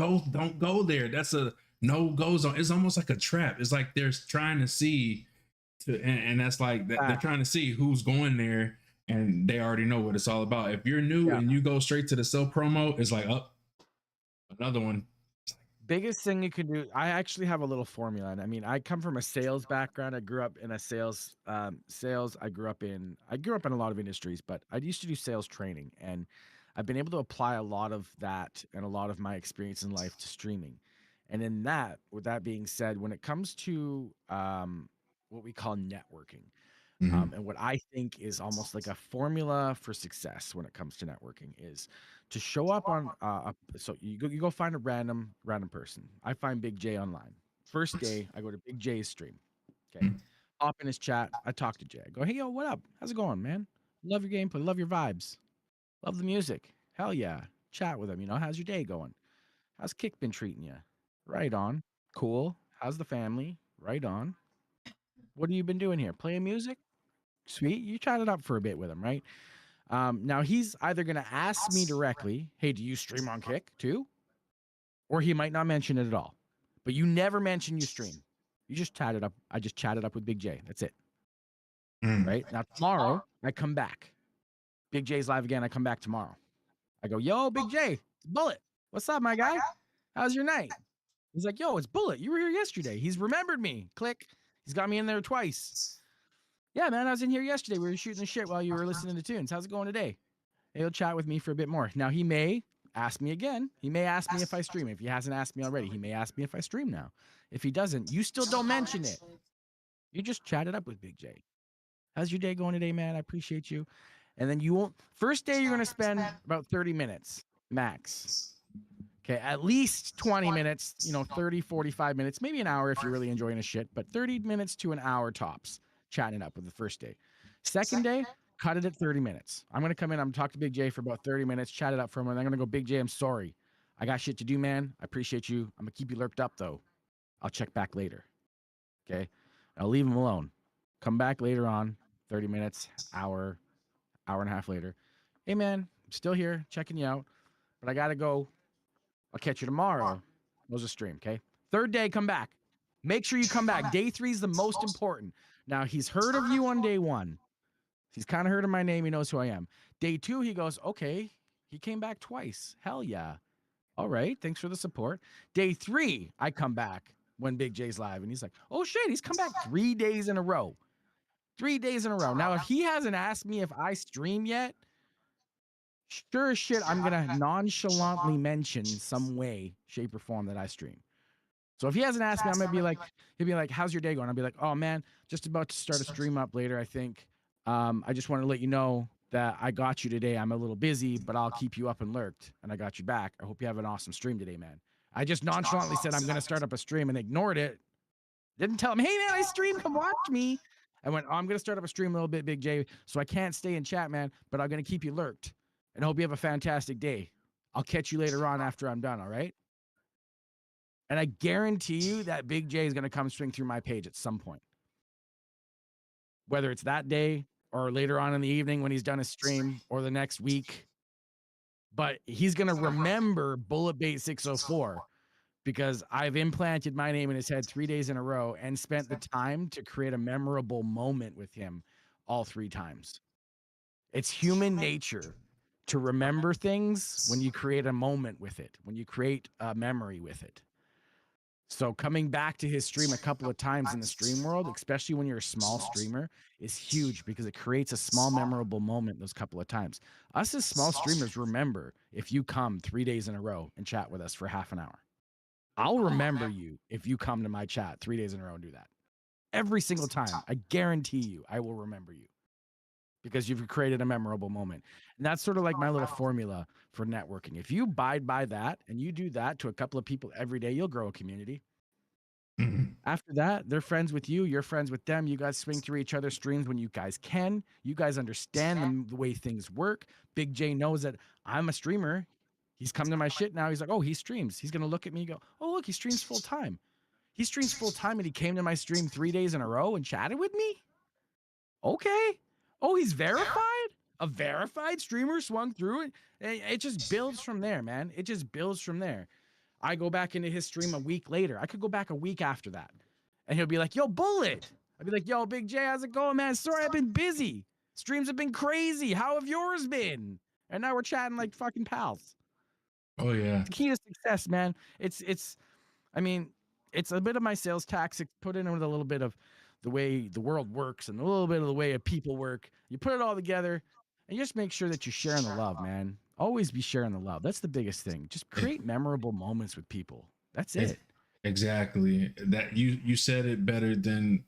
go there. That's a no go zone. It's almost like a trap. It's like they're trying to see and that's like that they're trying to see who's going there, and they already know what it's all about. If you're new Yeah. and you go straight to the self promo, it's like, oh, another one. Biggest thing you can do, I actually have a little formula. And I mean, I come from a sales background. I grew up in a sales. I grew up in a lot of industries, but I used to do sales training, and I've been able to apply a lot of that and a lot of my experience in life to streaming. And in that, with that being said, when it comes to what we call networking, and what I think is almost like a formula for success when it comes to networking is to show up on so you go find a random person. I find Big J online. First day, I go to Big J's stream. Okay. Hop in his chat. I talk to Jay. I go, hey yo, what up? How's it going, man? Love your gameplay, love your vibes, love the music. Hell yeah. Chat with him, how's your day going? How's Kick been treating you? Right on. Cool. How's the family? Right on. What have you been doing here? Playing music? Sweet. You chatted up for a bit with him, right? Now he's either going to ask me directly, hey, do you stream on Kick too? Or he might not mention it at all. But you never mention you stream. You just chatted up. I just chatted up with Big J. That's it. Right? Now tomorrow, I come back. Big J's live again. I come back tomorrow. I go, yo, Big J, it's Bullet. What's up, my guy? How's your night? He's like, yo, it's Bullet. You were here yesterday. He's remembered me. Click. He's got me in there twice. Yeah, man, I was in here yesterday. We were shooting the shit while you were listening to tunes. How's it going today? He'll chat with me for a bit more. Now, he may ask me again. He may ask me if I stream. If he hasn't asked me already, he may ask me if I stream now. If he doesn't, you still don't mention it. You just chat it up with Big J. How's your day going today, man? I appreciate you. And then you won't. First day, you're going to spend about 30 minutes max. Okay, at least 20 minutes, 30, 45 minutes, maybe an hour if you're really enjoying a shit, but 30 minutes to an hour tops chatting up with the first day. Second day, cut it at 30 minutes. I'm going to come in, I'm going to talk to Big J for about 30 minutes, chat it up for him, and I'm going to go, Big J, I'm sorry. I got shit to do, man. I appreciate you. I'm going to keep you lurked up, though. I'll check back later. Okay? I'll leave him alone. Come back later on, 30 minutes, hour and a half later. Hey, man, I'm still here, checking you out, but I got to go. I'll catch you tomorrow. Those are stream, okay? Third day, come back. Make sure you come back. Day 3 is the most important. Now, he's heard of you on day 1. He's kind of heard of my name. He knows who I am. Day 2, he goes, okay, he came back twice. Hell yeah. All right, thanks for the support. Day 3, I come back when Big J's live, and he's like, oh, shit, he's come back 3 days in a row. 3 days in a row. Now, if he hasn't asked me if I stream yet, sure as shit, I'm going to nonchalantly mention some way, shape, or form that I stream. So if he hasn't asked me, I'm going to be like, he'll be like, how's your day going? I'll be like, oh, man, just about to start a stream up later, I think. I just want to let you know that I got you today. I'm a little busy, but I'll keep you up and lurked, and I got you back. I hope you have an awesome stream today, man. I just nonchalantly said I'm going to start up a stream and ignored it. Didn't tell him, hey, man, I stream. Come watch me. I went, oh, I'm going to start up a stream a little bit, Big J, so I can't stay in chat, man, but I'm going to keep you lurked. And I hope you have a fantastic day. I'll catch you later on after I'm done, all right? And I guarantee you that Big J is going to come swing through my page at some point. Whether it's that day or later on in the evening when he's done his stream or the next week. But he's going to remember Bulletbait604 because I've implanted my name in his head 3 days in a row and spent the time to create a memorable moment with him all 3 times. It's human nature to remember things when you create a moment with it, when you create a memory with it. So coming back to his stream a couple of times in the stream world, especially when you're a small streamer, is huge because it creates a small memorable moment those couple of times. Us as small streamers remember if you come 3 days in a row and chat with us for half an hour. I'll remember you if you come to my chat 3 days in a row and do that. Every single time. I guarantee you I will remember you. Because you've created a memorable moment. And that's sort of like my little formula for networking. If you abide by that and you do that to a couple of people every day, you'll grow a community. After that, they're friends with you. You're friends with them. You guys swing through each other's streams when you guys can. You guys understand the way things work. Big J knows that I'm a streamer. He's come to my shit now. He's like, oh, he streams. He's going to look at me and go, oh, look, he streams full time. He streams full time and he came to my stream 3 days in a row and chatted with me? Okay. Oh, he's verified? a verified streamer swung through it. It just builds from there, man. It just builds from there. I go back into his stream a week later. I could go back a week after that. And he'll be like, yo, Bullet. I'd be like, yo, Big J, how's it going, man? Sorry, I've been busy. Streams have been crazy. How have yours been? And now we're chatting like fucking pals. Oh yeah. The key to success, man. I mean, it's a bit of my sales tactics put in with a little bit of the way the world works and a little bit of the way people work. You put it all together and you just make sure that you're sharing the love, man. Always be sharing the love. That's the biggest thing. Just create memorable moments with people. That's it. Exactly. That you said it better than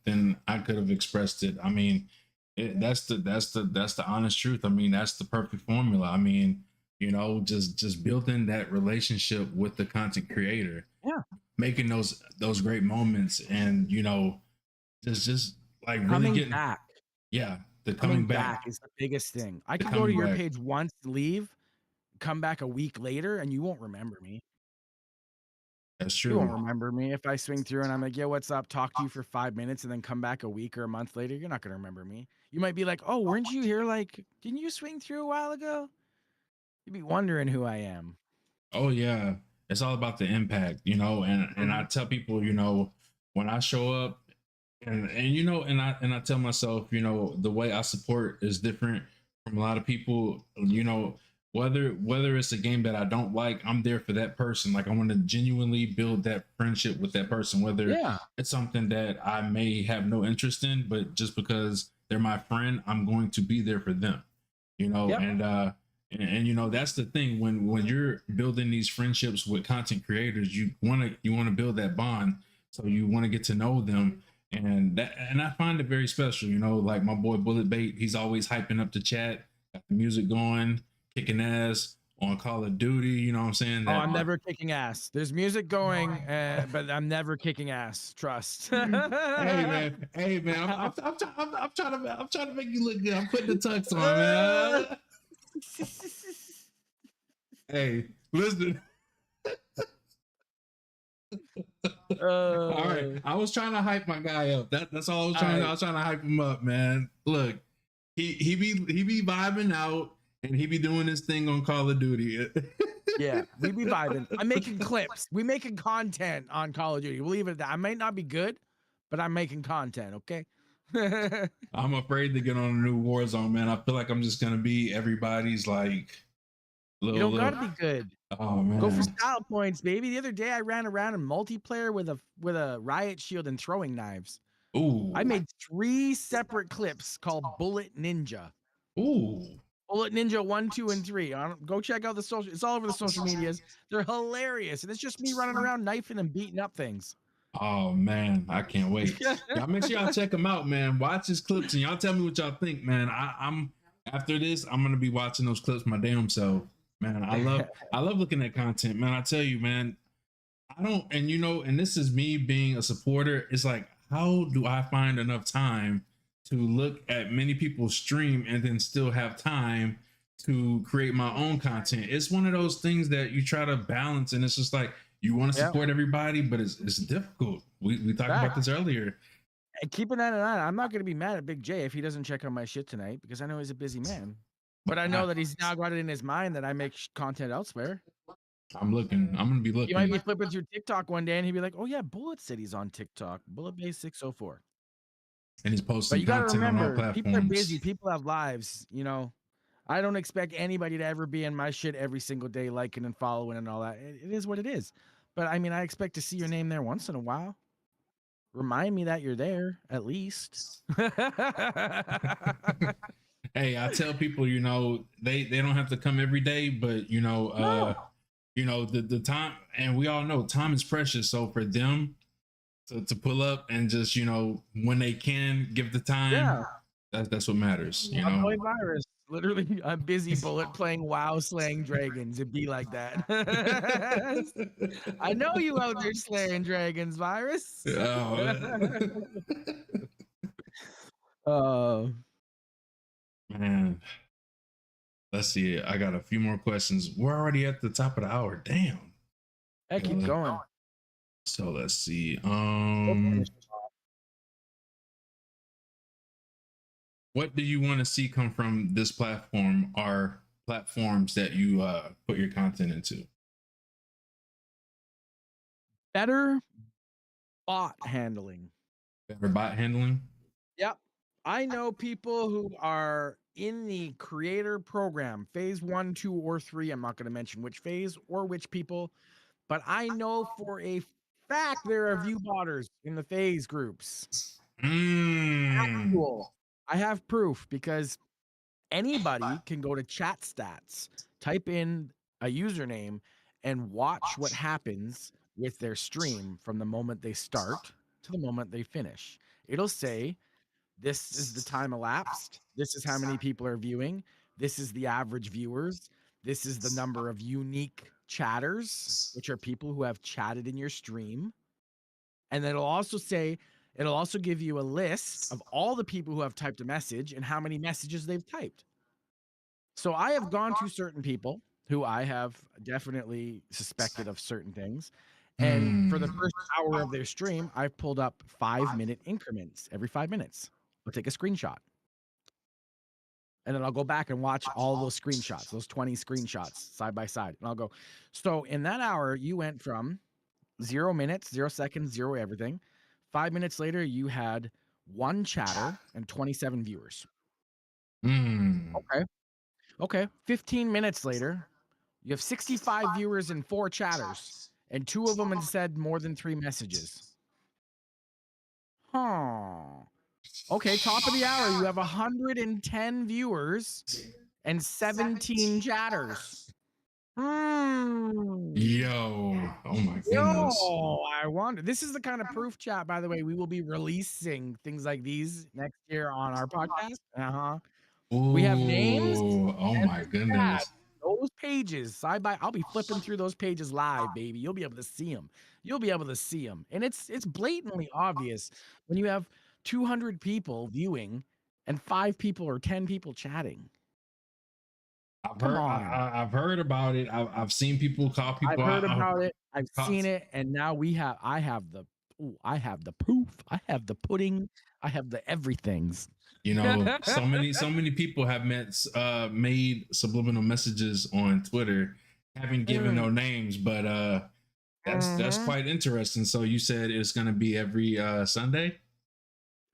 I could have expressed it. I mean, that's the honest truth. I mean, that's the perfect formula. I mean, you know, just building that relationship with the content creator. Yeah. Making those great moments, and you know, just like really coming getting back. Yeah, the coming back is the biggest thing. I can go to your page once, leave, come back a week later, and you won't remember me. That's true. You won't remember me if I swing through and I'm like, yo, what's up? Talk to you for 5 minutes and then come back a week or a month later. You're not going to remember me. You might be like, oh, weren't you here? Like, didn't you swing through a while ago? You'd be wondering who I am. Oh, yeah. It's all about the impact, you know, and I tell people, you know, when I show up and you know, and I tell myself, you know, the way I support is different from a lot of people, you know, whether it's a game that I don't like, I'm there for that person. Like I want to genuinely build that friendship with that person, whether it's something that I may have no interest in, but just because they're my friend, I'm going to be there for them, you know. And you know, that's the thing, when you're building these friendships with content creators, you want to build that bond, so you want to get to know them. And I find it very special, you know, like my boy Bulletbait, he's always hyping up the chat, got the music going, kicking ass on Call of Duty, you know what I'm saying? I'm never kicking ass. There's music going, but I'm never kicking ass. Trust. Hey man, I'm trying to make you look good. I'm putting the tux on, man. Hey, listen. All right, I was trying to hype my guy up. That's all I was trying. I was trying to hype him up, man. Look, he be vibing out, and he be doing his thing on Call of Duty. Yeah, we be vibing. I'm making clips. We making content on Call of Duty. We'll leave it at that. I might not be good, but I'm making content. Okay. I'm afraid to get on a new Warzone, man. I feel like I'm just gonna be everybody's like. You don't gotta be good. Oh man. Go for style points, baby. The other day I ran around in multiplayer with a riot shield and throwing knives. Ooh. I made 3 separate clips called Bullet Ninja. Ooh. Bullet Ninja 1, 2, and 3. Go check out the social. It's all over the social medias. They're hilarious, and it's just me running around knifing and beating up things. Oh man, I can't wait. Y'all make sure y'all check them out, man. Watch his clips and y'all tell me what y'all think, man. I'm after this, I'm gonna be watching those clips my damn self. Man, I love looking at content, man. I tell you, man, I don't, and you know, and this is me being a supporter. It's like, how do I find enough time to look at many people's stream and then still have time to create my own content? It's one of those things that you try to balance, and it's just like you want to support everybody, but it's difficult. We talked about this earlier. And keeping that in mind, I'm not gonna be mad at Big J if he doesn't check out my shit tonight, because I know he's a busy man. But I know that he's now got it in his mind that I make content elsewhere. I'm gonna be looking. You might be flipping through TikTok one day and he'd be like, oh yeah, Bullet said he's on TikTok. Bulletbait604. And he's posting but you gotta content remember, on all platforms. People are busy. People have lives, you know. I don't expect anybody to ever be in my shit every single day, liking and following and all that. It is what it is. But I mean, I expect to see your name there once in a while. Remind me that you're there, at least. Hey, I tell people, you know, they don't have to come every day, but you know, you know, the time, and we all know time is precious. So for them to pull up and just, you know, when they can give the time, that's what matters. You know, virus. Literally, I'm busy Bullet playing WoW, slaying dragons. It'd be like that. I know you out there slaying dragons, virus. Oh man, let's see. I got a few more questions. We're already at the top of the hour. Damn. I keep going. So let's see. What do you want to see come from this platform or platforms that you put your content into? Better bot handling. Better bot handling? Yep. I know people who are in the creator program, phase 1, 2, or 3. I'm not going to mention which phase or which people, but I know for a fact there are view botters in the phase groups. Mm. Cool. I have proof because anybody can go to chat stats, type in a username, and watch what happens with their stream from the moment they start to the moment they finish. It'll say, this is the time elapsed. This is how many people are viewing. This is the average viewers. This is the number of unique chatters, which are people who have chatted in your stream. And then it'll also give you a list of all the people who have typed a message and how many messages they've typed. So I have gone to certain people who I have definitely suspected of certain things. And for the first hour of their stream, I've pulled up 5-minute increments every 5 minutes. I'll take a screenshot. And then I'll go back and watch all those screenshots, those 20 screenshots side by side. And I'll go, so in that hour, you went from 0 minutes, 0 seconds, 0 everything. 5 minutes later, you had 1 chatter and 27 viewers. Okay. Okay. 15 minutes later, you have 65 viewers and 4 chatters, and 2 of them had said more than 3 messages. Huh. Okay, top of the hour, you have 110 viewers and 17 chatters. Yo, oh my goodness. Yo, I wonder. This is the kind of proof chat, by the way, we will be releasing things like these next year on our podcast. We have names Ooh, oh and my the chat. goodness. Those pages side by, I'll be flipping through those pages live, baby. You'll be able to see them. You'll be able to see them, and it's blatantly obvious when you have 200 people viewing and 5 people or 10 people chatting. Come on. I've heard about it. I've seen people call I've people heard out. about it. I've Call- seen it, and now I have the proof. I have the pudding. I have the everythings. You know, so many people have made subliminal messages on Twitter, haven't given no names, but that's quite interesting. So you said it's gonna be every Sunday?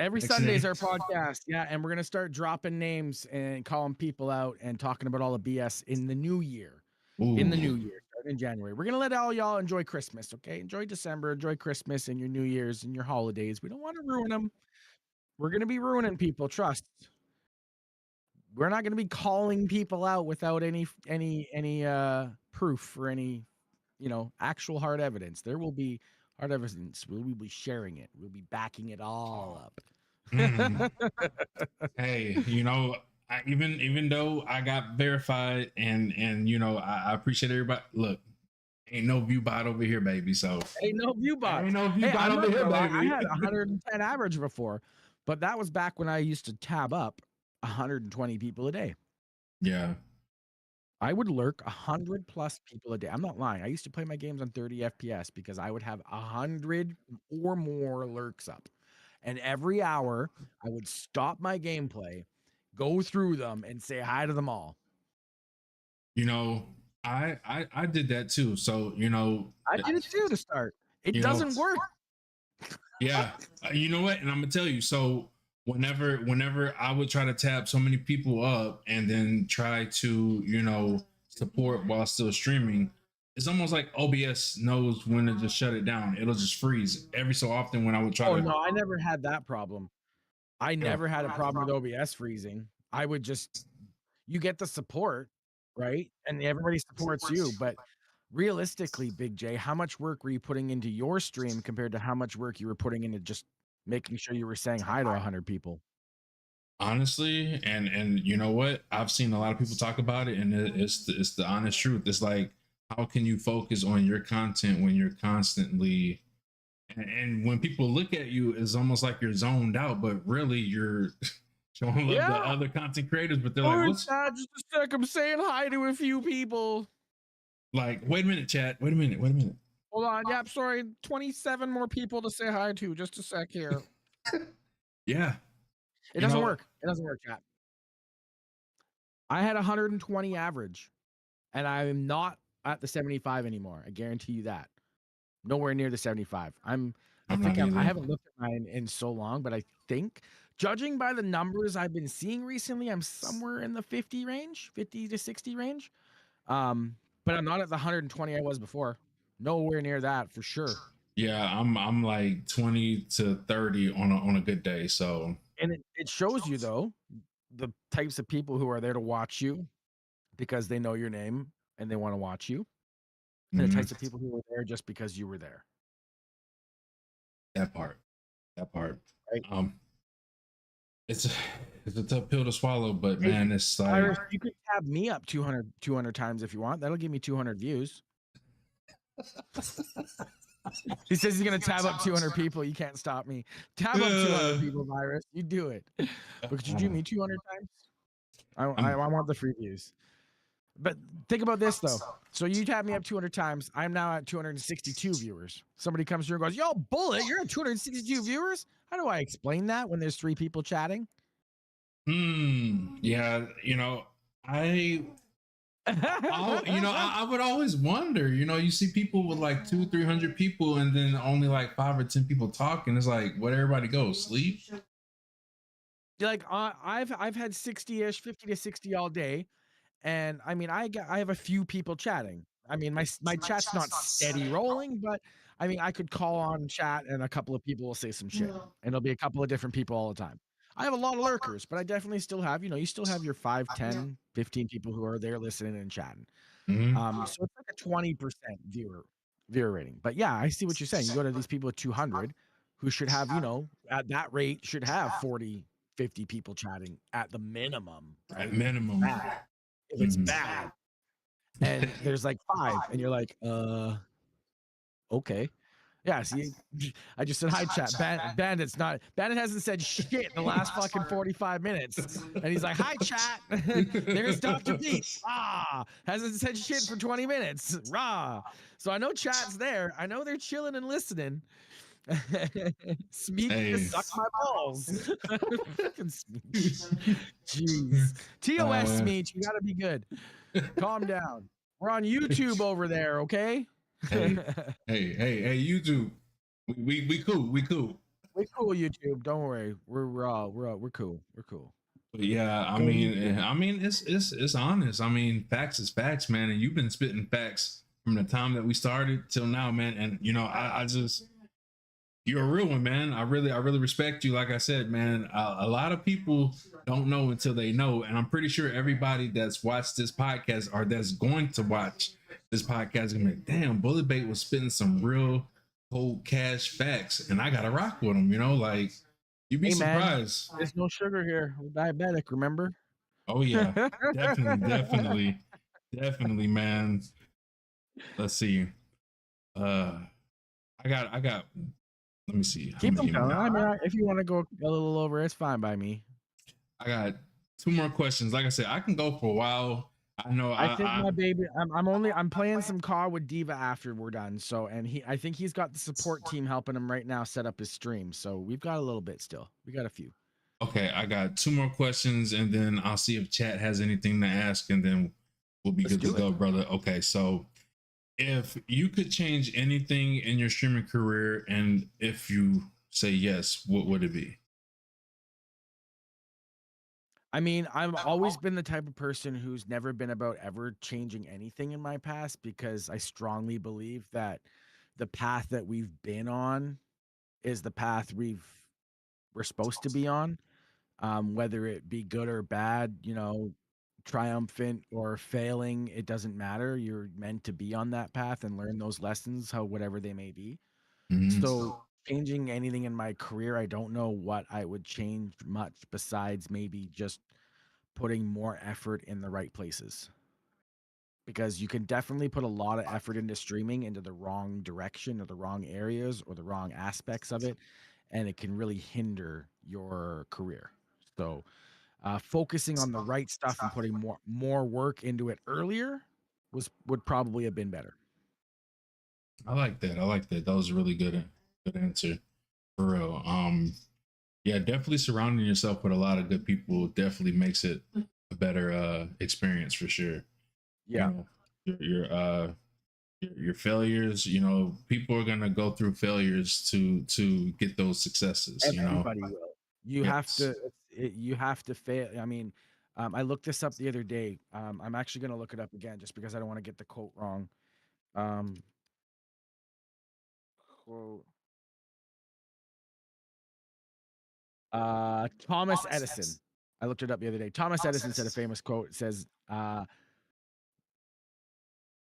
Every Sunday is our podcast. Yeah, and we're gonna start dropping names and calling people out and talking about all the BS in the new year. Ooh. In the new year, starting in January. We're gonna let all y'all enjoy Christmas, okay? Enjoy December, enjoy Christmas and your New Year's and your holidays. We don't want to ruin them. We're gonna be ruining people, trust. We're not gonna be calling people out without any proof or any, actual hard evidence. There will be hard evidence. We'll be sharing it. We'll be backing it all up. Hey, even though I got verified and I appreciate everybody. Look, ain't no view bot over here, baby. So ain't no view bot. Ain't no view bot over here, baby. I had 110 average before, but that was back when I used to tab up 120 people a day. Yeah. I would lurk 100 plus people a day. I'm not lying. I used to play my games on 30 FPS because I would have 100 or more lurks up. And every hour I would stop my gameplay, go through them and say hi to them all. I did that too. So, I did it too to start. It doesn't work. Yeah. You know what? And I'm gonna tell you, so whenever I would try to tap so many people up and then try to, support while still streaming, it's almost like OBS knows when to just shut it down. It'll just freeze every so often when I would try to. No, I never had that problem. I never had a problem with OBS freezing. I would just, you get the support, right? And everybody supports you. But realistically, Big J, how much work were you putting into your stream compared to how much work you were putting into just making sure you were saying hi to 100 people? Honestly, and you know what? I've seen a lot of people talk about it, and it's the honest truth. It's like, how can you focus on your content when you're constantly and when people look at you, it's almost like you're zoned out, but really you're showing love to other content creators. But they're like, "What's not just a sec? I'm saying hi to a few people." Like, wait a minute, chat. Wait a minute. Hold on. Yep, sorry. 27 more people to say hi to. Just a sec here. Yeah. It doesn't work. It doesn't work, chat. I had 120 average, and I'm not at the 75 anymore. I guarantee you that. Nowhere near the 75. I haven't looked at mine in so long, but I think, judging by the numbers I've been seeing recently, I'm somewhere in the 50 range, 50 to 60 range. But I'm not at the 120 I was before. Nowhere near that for sure. Yeah, I'm like 20 to 30 on a good day. So, and it shows you though the types of people who are there to watch you because they know your name and they want to watch you, and the types of people who were there just because you were there. That part. Right. It's a tough pill to swallow, but man, it's like Iris, you could tab me up 200 times if you want. That'll give me 200 views. He says he's gonna tab up 200 people. You can't stop me. Tab up 200 people, Virus. You do it. But could you do me 200 times? I want the free views. But think about this though. So you tab me up 200 times. I'm now at 262 viewers. Somebody comes through and goes, "Yo, Bullet, you're at 262 viewers." How do I explain that when there's 3 people chatting? Yeah, I would always wonder, you see people with like 200-300 people and then only like 5 or 10 people talking. It's like, where'd everybody go? Sleep? Like I've had 60-ish, 50 to 60 all day. And I mean, I have a few people chatting. I mean, my chat's not steady rolling, but I mean, I could call on chat and a couple of people will say some shit, and it'll be a couple of different people all the time. I have a lot of lurkers, but I definitely still have, you still have your 5, 10, 15 people who are there listening and chatting. So it's like a 20% viewer rating. But yeah, I see what you're saying. You go to these people with 200 who should have, at that rate, should have 40, 50 people chatting at the minimum, right? At minimum. If it's bad, and there's like 5, and you're like, okay. Yeah, see, I just said hi, chat. Bandit hasn't said shit in the last fucking 45 minutes. And he's like, hi, chat. There's Dr. Pete. Hasn't said shit for 20 minutes. Rah. So I know chat's there. I know they're chilling and listening. Smeech just suck my balls. Fucking Smeech. Jeez. TOS Smeech, you gotta be good. Calm down. We're on YouTube over there, okay? Hey, YouTube. We cool. We cool, YouTube. Don't worry. We're cool. We're cool. But yeah, I mean, it's honest. I mean, facts is facts, man. And you've been spitting facts from the time that we started till now, man. And I just, you're a real one, man. I really respect you. Like I said, man, a lot of people don't know until they know. And I'm pretty sure everybody that's watched this podcast or that's going to watch this podcast is gonna be like, damn, Bulletbait was spitting some real cold cash facts, and I gotta rock with them, like you'd be surprised. Man, there's no sugar here. We're diabetic, remember? Oh yeah, definitely, man. Let's see. I got. Let me see. Keep them coming. I mean, if you want to go a little over, it's fine by me. I got 2 more questions. Like I said, I can go for a while. I know. I think my baby. I'm playing some COD with Diva after we're done. So, and I think he's got the support team helping him right now set up his stream. So we've got a little bit still. We got a few. Okay, I got 2 more questions, and then I'll see if chat has anything to ask, and then we'll be good to go, brother. Okay, so if you could change anything in your streaming career, and if you say yes, what would it be? I mean, I've always been the type of person who's never been about ever changing anything in my past, because I strongly believe that the path that we've been on is the path we're supposed to be on, whether it be good or bad, triumphant or failing, it doesn't matter. You're meant to be on that path and learn those lessons, whatever they may be. So changing anything in my career, I don't know what I would change much besides maybe just putting more effort in the right places, because you can definitely put a lot of effort into streaming into the wrong direction or the wrong areas or the wrong aspects of it, and it can really hinder your career. So focusing on the right stuff and putting more work into it earlier would probably have been better. I like that. That was a really good answer, for real. Yeah, definitely surrounding yourself with a lot of good people definitely makes it a better experience for sure. You Yeah, know, your failures, you know, people are gonna go through failures to get those successes, you know. everybody will. You have to Yes. you have to fail. I mean, I looked this up the other day. I'm actually gonna look it up again just because I don't want to get the quote wrong. Um, quote, Thomas Edison. I looked it up the other day. Thomas Edison said a famous quote. It says,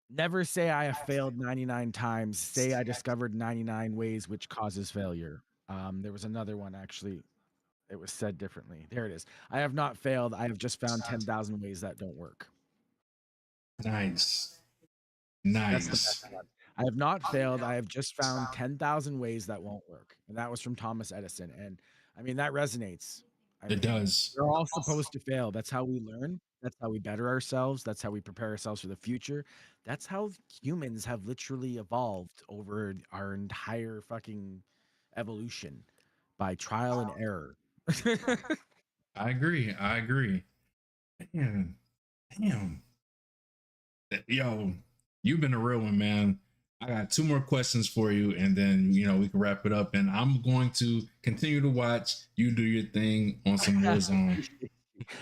"Never say I have failed 99 times. Say I discovered 99 ways which causes failure." There was another one actually. It was said differently. There it is. I have not failed. I have just found 10,000 ways that don't work. Nice. That's the best Nice. one. I have not failed. I have just found 10,000 ways that won't work. And that was from Thomas Edison. And I mean, that resonates. I It mean, does. we're all supposed to fail. That's how we learn. That's how we better ourselves. That's how we prepare ourselves for the future. That's how humans have literally evolved over our entire fucking evolution by trial and error. I agree. I agree. Damn. Damn. Yo, you've been a real one, man. I got two more questions for you, and then you know we can wrap it up. And I'm going to continue to watch you do your thing on some Warzone.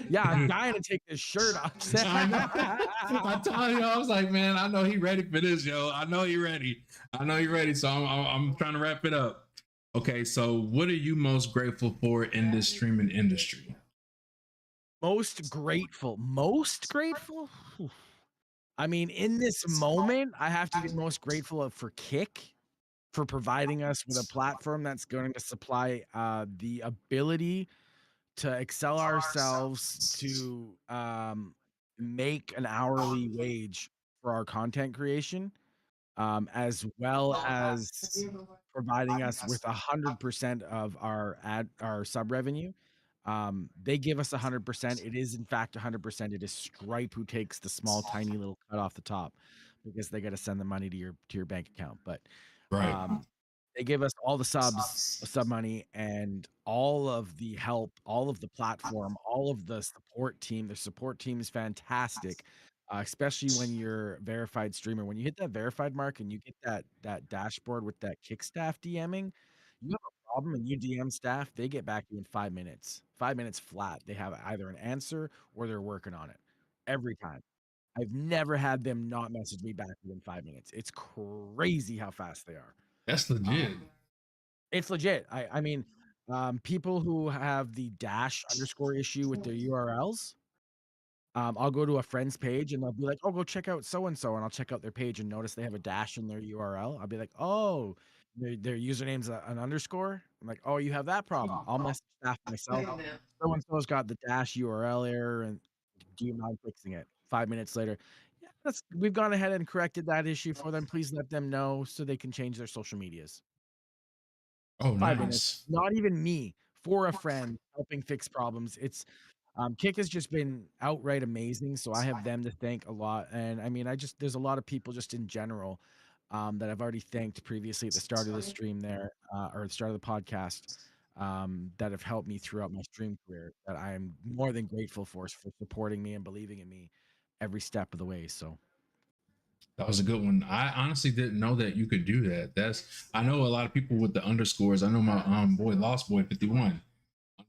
Yeah, I'm dying to take this shirt off. I know. I told you, I was like, man, I know he ready for this, yo. I know he ready. I know he ready. So I'm trying to wrap it up. Okay, so what are you most grateful for in this streaming industry? Most grateful. Most grateful? Whew. I mean, in this moment, I have to be most grateful for Kick for providing us with a platform that's going to supply the ability to excel ourselves to make an hourly wage for our content creation, as well as providing us with 100% of our sub revenue. They give us 100%. It is in fact 100%. It is Stripe who takes the small, tiny little cut off the top because they got to send the money to your bank account. But Right. um, they give us all the sub money and all of the help, all of the platform, all of the support team. The support team is fantastic, especially when you're verified streamer. When you hit that verified mark and you get that dashboard with that kick staff DMing, you have a problem and you DM staff, they get back to you in 5 minutes. 5 minutes flat. They have either an answer or they're working on it every time. I've never had them not message me back within 5 minutes. It's crazy how fast they are. That's legit. It's legit. I mean, people who have the dash underscore issue with their URLs, I'll go to a friend's page and they'll be like, "Oh, go check out so and so," and I'll check out their page and notice they have a dash in their URL. I'll be like, "Oh, their username's an underscore." I'm like, "Oh, you have that problem." I'll message staff myself. So and so's got the dash URL error, and do you mind fixing it? 5 minutes later, yeah, we've gone ahead and corrected that issue for them. Please let them know so they can change their social medias. Oh, 5 minutes, nice. not even me, for a friend helping fix problems. It's Kick has just been outright amazing, so I have them to thank a lot, and I mean, I just there's a lot of people just in general, that I've already thanked previously at the start of the stream there, or the start of the podcast, that have helped me throughout my stream career that I am more than grateful for supporting me and believing in me every step of the way, so That was a good one. I honestly didn't know that you could do that. That's I know a lot of people with the underscores. I know my boy Lost Boy 51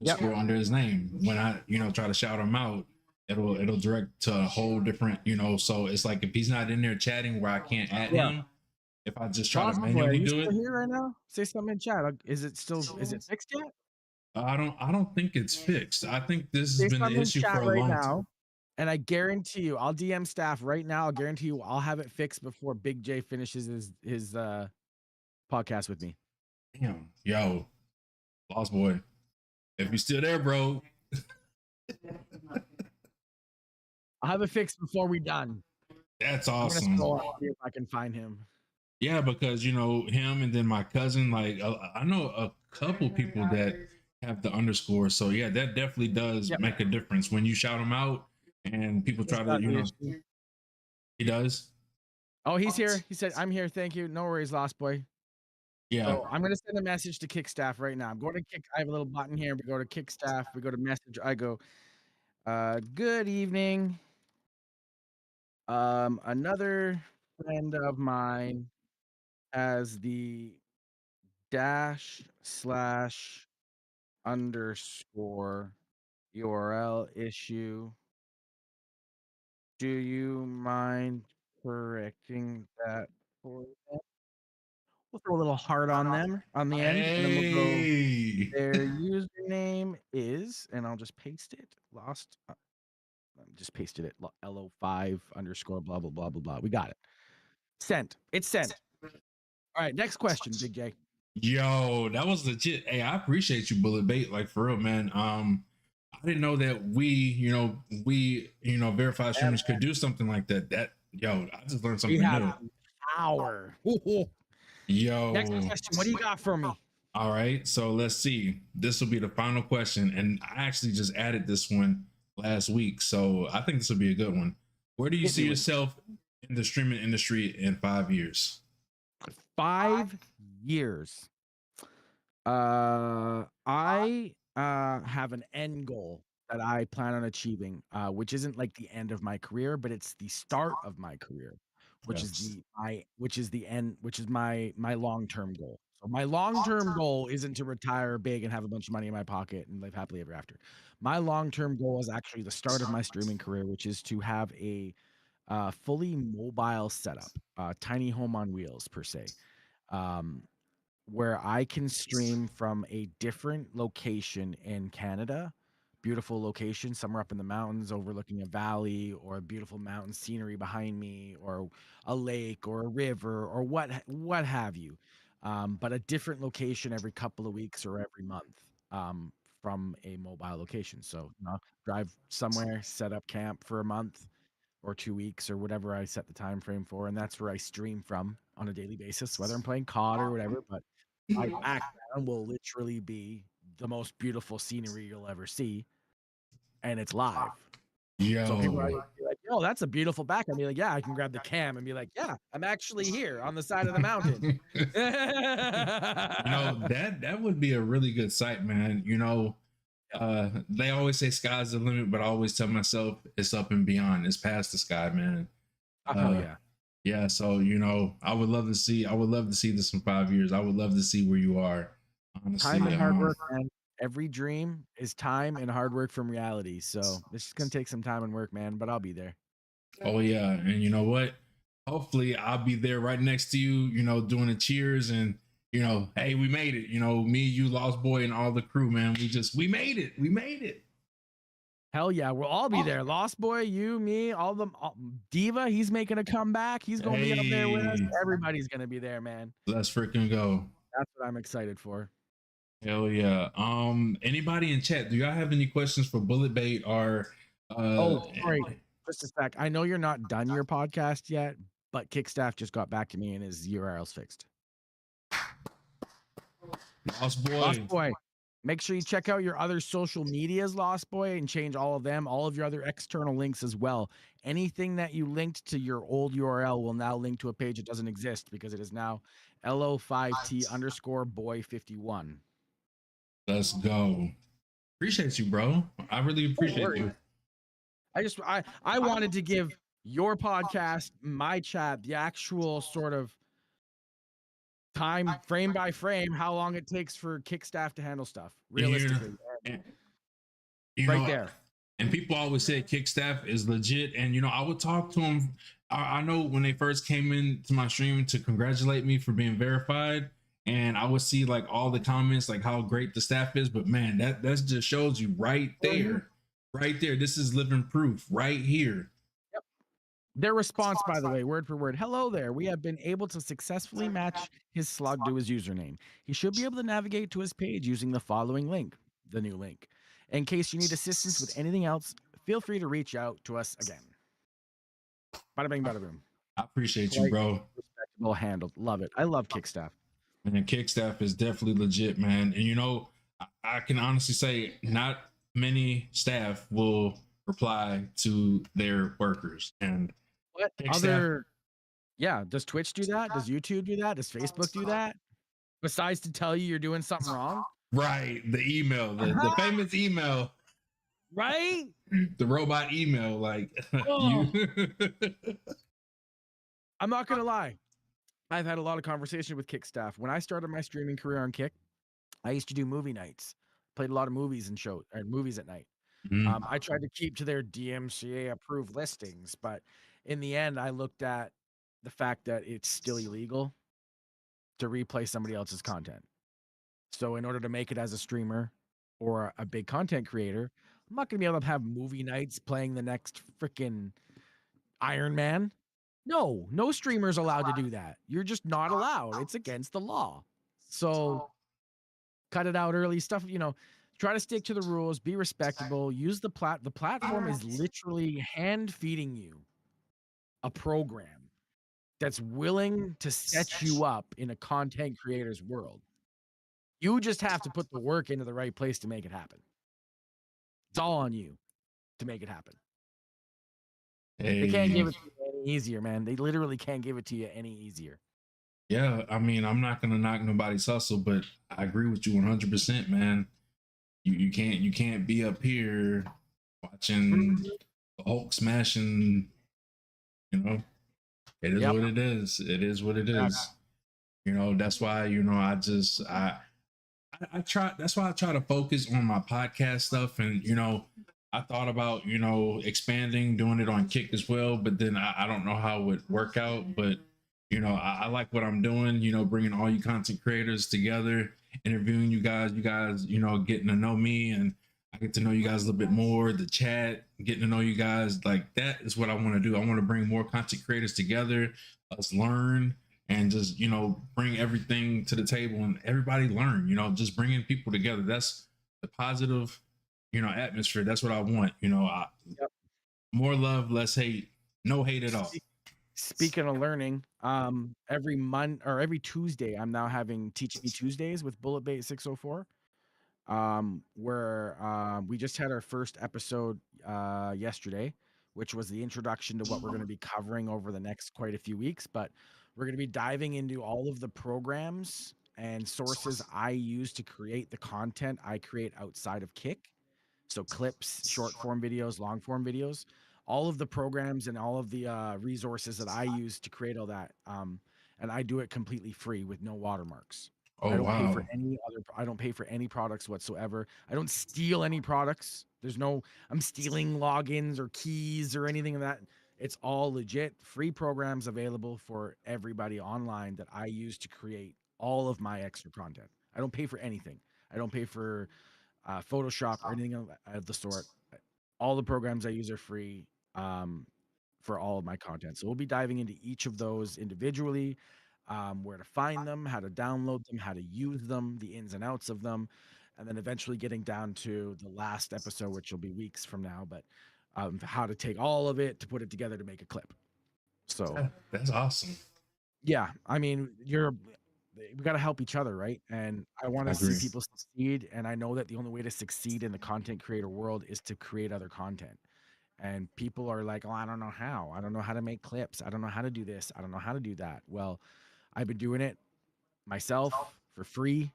yep. underscore under his name. When I try to shout him out, it'll direct to a whole different So it's like if he's not in there chatting where I can't add Yeah. him, if I just try to Lost Boy, are manually you do still it, here right now? Say something in chat. Is it fixed yet? I don't think it's fixed. I think this has Say been the something in issue chat for a right long now, time. and I guarantee you, I'll DM staff right now. I'll guarantee you, I'll have it fixed before Big J finishes his podcast with me. Damn, yo, Lost Boy, if you're still there, bro, I'll have it fixed before we done. that's I'm gonna awesome. scroll up see if I can find him. Yeah, because him and then my cousin, like I know a couple people that have the underscore. So yeah, that definitely does Yep, make a difference when you shout him out and people he's try to, got the issue. he does. Oh, he's here. He said, "I'm here. Thank you. No worries, Lost Boy." Yeah. So I'm gonna send a message to Kickstaff right now. I'm going to Kick. I have a little button here. We go to Kickstaff. We go to message. I go, good evening. Another friend of mine has the dash slash underscore URL issue. Do you mind correcting that for them? We'll throw a little heart on them on the end, and then we'll go, Hey. their username is, and I'll just paste it. Lost. Just pasted it. LO5 underscore blah blah blah blah blah. We got it. Sent. It's sent. All right. Next question, Big J. Yo, that was legit. Hey, I appreciate you, Bullet Bait. Like for real, man. I didn't know that verified Yeah, streamers could do something like that. Yo, I just learned we something have new. power. Yo. Next question. What do you got for me? All right, so let's see. This will be the final question, and I actually just added this one last week, so I think this will be a good one. Where do you see yourself in the streaming industry in 5 years? 5 years. I have an end goal that I plan on achieving, which isn't like the end of my career, but it's the start of my career, which is the end, which is my long-term goal. So my long-term goal isn't to retire big and have a bunch of money in my pocket and live happily ever after. My long-term goal is actually the start of my streaming career, which is to have a fully mobile setup, tiny home on wheels per se. Um, where I can stream from a different location in Canada, beautiful location, somewhere up in the mountains overlooking a valley or a beautiful mountain scenery behind me or a lake or a river or what have you. But a different location every couple of weeks or every month from a mobile location. So, drive somewhere, set up camp for a month or 2 weeks or whatever I set the time frame for, and that's where I stream from on a daily basis, whether I'm playing COD or whatever. But my background will literally be the most beautiful scenery you'll ever see, and it's live. So people are Yo. gonna be like, "Yo, that's a beautiful background." I'll be like, "Yeah," I can grab the cam and be like, "Yeah, I'm actually here on the side of the mountain." That would be a really good sight, man. They always say sky's the limit, but I always tell myself it's up and beyond. It's past the sky, man. Oh, hell yeah. Yeah, so I would love to see this in 5 years. I would love to see where you are. Honestly, Time and hard work, man. Every dream is time and hard work from reality. So it's just gonna take some time and work, man, but I'll be there. oh yeah, and you know what? Hopefully, I'll be there right next to you. Doing the cheers and hey, we made it. Me, you, Lost Boy, and all the crew, man. We made it. We made it. Hell yeah, we'll all be there. Lost Boy, you, me, all of them. Diva, he's making a comeback. He's gonna be up there with us. Everybody's gonna be there, man. Let's freaking go. That's what I'm excited for. Hell yeah. Anybody in chat, do y'all have any questions for Bullet Bait or Sorry. Just a sec. I know you're not done your podcast yet, but Kickstaff just got back to me and his URL's fixed. Lost Boy. Lost Boy. Make sure you check out your other social medias, Lost Boy, and change all of them, all of your other external links as well. Anything that you linked to your old URL will now link to a page that doesn't exist because it is now LO5T underscore boy 51. Let's go. Appreciate you, bro. I really appreciate you. I wanted to give your podcast, my chat, the actual sort of time frame by frame, how long it takes for Kickstaff to handle stuff realistically. There. And people always say Kickstaff is legit. And I would talk to them. I know when they first came into my stream to congratulate me for being verified, and I would see like all the comments, like how great the staff is. But man, that just shows you right there. Right there. This is living proof right here. Yep. Their response, by the way, word for word. Hello there. We have been able to successfully match his slug to his username. He should be able to navigate to his page using the following link, the new link. In case you need assistance with anything else, feel free to reach out to us again. Bada bing, bada boom. I appreciate you, bro. Respectable handled. Love it. I love Kickstaff. And Kickstaff is definitely legit, man. And I can honestly say not many staff will reply to their workers. And what other? Yeah, does Twitch do that? Does YouTube do that? Does Facebook do that? besides to tell you you're doing something wrong? Right. The email, the famous email, Right? the robot email, like Oh, you. I'm not gonna lie. I've had a lot of conversation with Kick staff. When I started my streaming career on Kick, I used to do movie nights. Played a lot of movies and movies at night. Mhm. I tried to keep to their DMCA approved listings, but in the end, I looked at the fact that it's still illegal to replay somebody else's content. So in order to make it as a streamer or a big content creator, I'm not gonna be able to have movie nights playing the next freaking Iron Man. No, no streamer's allowed to do that. You're just not allowed. It's against the law. So cut it out early. Stuff, try to stick to the rules, be respectable, use the platform is literally hand feeding you a program that's willing to set you up in a content creator's world. You just have to put the work into the right place to make it happen. It's all on you to make it happen. They can't give Hey, it to you any easier, man. They literally can't give it to you any easier. yeah, I mean, I'm not gonna knock nobody's hustle, but I agree with you 100%, man. You can't be up here watching Mhm. the Hulk smashing. You know, it is Yep. what it is. It is what it Yeah. is. That's why I try. That's why I try to focus on my podcast stuff, and I thought about expanding, doing it on Kick as well, but then I don't know how it would work out. But I like what I'm doing. Bringing all you content creators together, interviewing you guys. You guys, getting to know me, and I get to know you guys a little bit more. The chat, getting to know you guys, like that is what I want to do. I want to bring more content creators together, us learn and just bring everything to the table and everybody learn, just bringing people together. That's the positive atmosphere. That's what I want. Yep. More love, less hate. No hate at all. Speaking of learning, every month or every Tuesday, I'm now having Teach Me Tuesdays with Bulletbait604. Where we just had our first episode yesterday, which was the introduction to what we're going to be covering over the next quite a few weeks. But we're going to be diving into all of the programs and sources I use to create the content I create outside of Kick. So clips, short form videos, long form videos, all of the programs and all of the resources that I use to create all that. And I do it completely free with no watermarks. Oh I don't pay for wow. any other. I don't pay for any products whatsoever. I don't steal any products. There's no. I'm stealing logins or keys or anything of that. It's all legit free programs available for everybody online that I use to create all of my extra content. I don't pay for anything. I don't pay for Photoshop or anything of the sort. All the programs I use are free for all of my content. So we'll be diving into each of those individually, where to find them, how to download them, how to use them, the ins and outs of them, and then eventually getting down to the last episode, which will be weeks from now, but how to take all of it to put it together to make a clip. So That's awesome. yeah, I mean, we got to help each other, right? And I want I to see agree. people succeed. And I know that the only way to succeed in the content creator world is to create other content. And people are like, oh, I don't know how. I don't know how to make clips. I don't know how to do this. I don't know how to do that. Well, I've been doing it myself for free.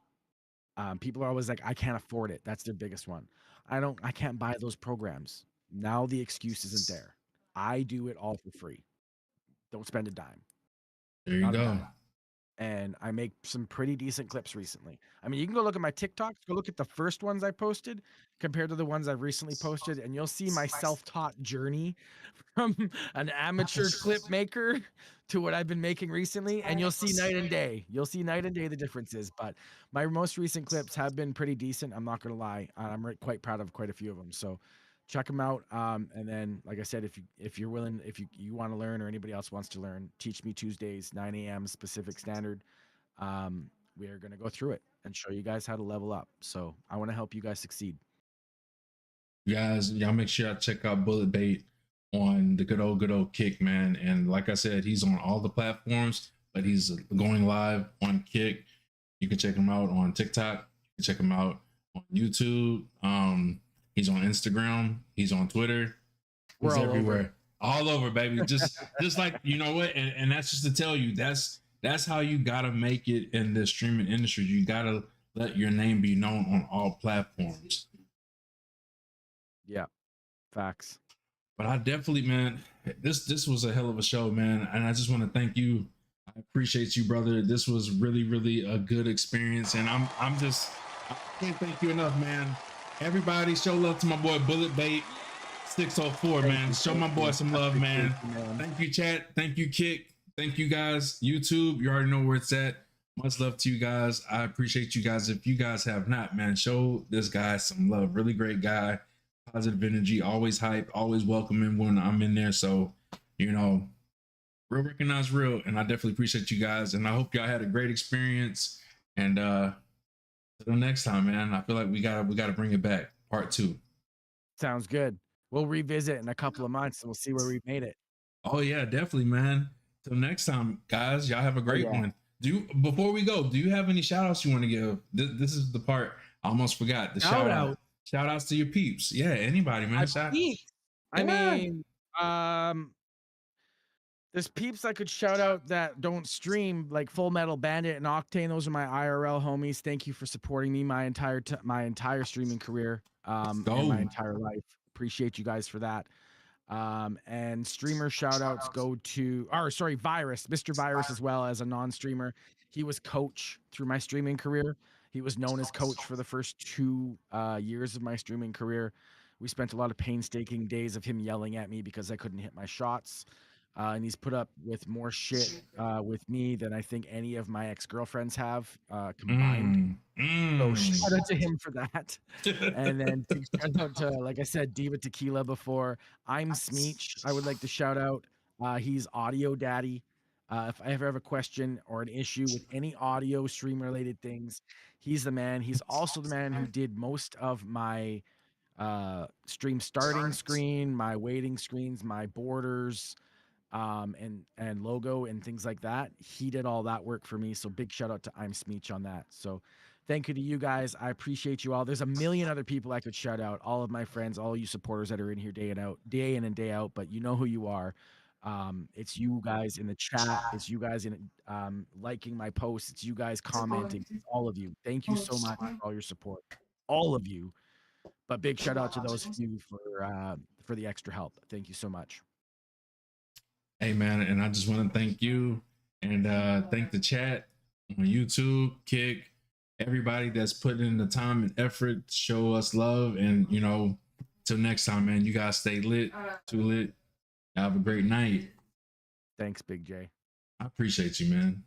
People are always like, I can't afford it. That's their biggest one. I can't buy those programs. Now the excuse isn't there. I do it all for free. Don't spend a dime. There you Not a go. dime. And I make some pretty decent clips recently. I mean, you can go look at my TikToks, go look at the first ones I posted compared to the ones I've recently posted, and you'll see my self-taught journey from an amateur clip maker to what I've been making recently, and you'll see night and day. You'll see night and day the differences, but my most recent clips have been pretty decent. I'm not gonna lie. I'm quite proud of quite a few of them. So check them out. And then, like I said, if you're willing, if you want to learn or anybody else wants to learn, Teach Me Tuesdays, 9 a.m. Pacific Standard. We are gonna go through it and show you guys how to level up. So I want to help you guys succeed. You guys, y'all make sure I check out Bullet Bait on the good old Kick, man. And like I said, he's on all the platforms, but he's going live on Kick. You can check him out on TikTok. You can check him out on YouTube. He's on Instagram. He's on Twitter. We're He's all over. everywhere. All over, baby. Just like, you know what? And that's just to tell you, that's That's how you gotta make it in the streaming industry. You gotta let your name be known on all platforms. Yeah, facts. But I definitely, man, this was a hell of a show, man. And I just want to thank you. I appreciate you, brother. This was really, really a good experience. And I'm just I can't thank you enough, man. Everybody show love to my boy Bulletbait604, man. Show my boy some love, man. Thank you, chat. Thank you, Kick. Thank you guys. YouTube, you already know where it's at. Much love to you guys. I appreciate you guys. If you guys have not, man, show this guy some love. Really great guy. Positive energy, always hype, always welcoming when I'm in there. So, you know, real recognize real. And I definitely appreciate you guys. And I hope y'all had a great experience. And until next time, man. I feel like we gotta bring it back. Part 2. Sounds good. We'll revisit in a couple of months and we'll see where we've made it. Oh yeah, definitely, man. Till next time, guys. Y'all have a great one. Before we go, do you have any shout outs you want to give? This is the part I almost forgot. The shout out. Shout outs to your peeps. Yeah, anybody, man. I mean, there's peeps I could shout out that don't stream, like Full Metal Bandit and Octane. Those are my IRL homies. Thank you for supporting me my entire streaming career, and my entire life. Appreciate you guys for that. And streamer shout outs go to, Virus, Mr. Virus, as well as a non-streamer. He was coach through my streaming career. He was known as coach for the first 2 years of my streaming career. We spent a lot of painstaking days of him yelling at me because I couldn't hit my shots. And he's put up with more shit with me than I think any of my ex-girlfriends have combined. So shout out to him for that. And then shout out to, like I said, Diva Tequila before. I'm Smeech. I would like to shout out. He's Audio Daddy. If I ever have a question or an issue with any audio stream related things, he's the man. He's also the man who did most of my stream starting screen, my waiting screens, my borders, and logo and things like that. He did all that work for me. So big shout out to I'm Smeech on that. So thank you to you guys. I appreciate you all. There's a million other people I could shout out. All of my friends, all you supporters that are in here day in and day out, but you know who you are. It's you guys in the chat. It's you guys in liking my posts. It's you guys commenting. It's all of you. Thank you so much for all your support. All of you. But big shout out to those few for the extra help. Thank you so much. Hey man, and I just want to thank you and thank the chat on YouTube, Kick, everybody that's putting in the time and effort to show us love. And you know, till next time, man, you guys stay lit, too lit. Have a great night. Thanks, Big J. I appreciate you, man.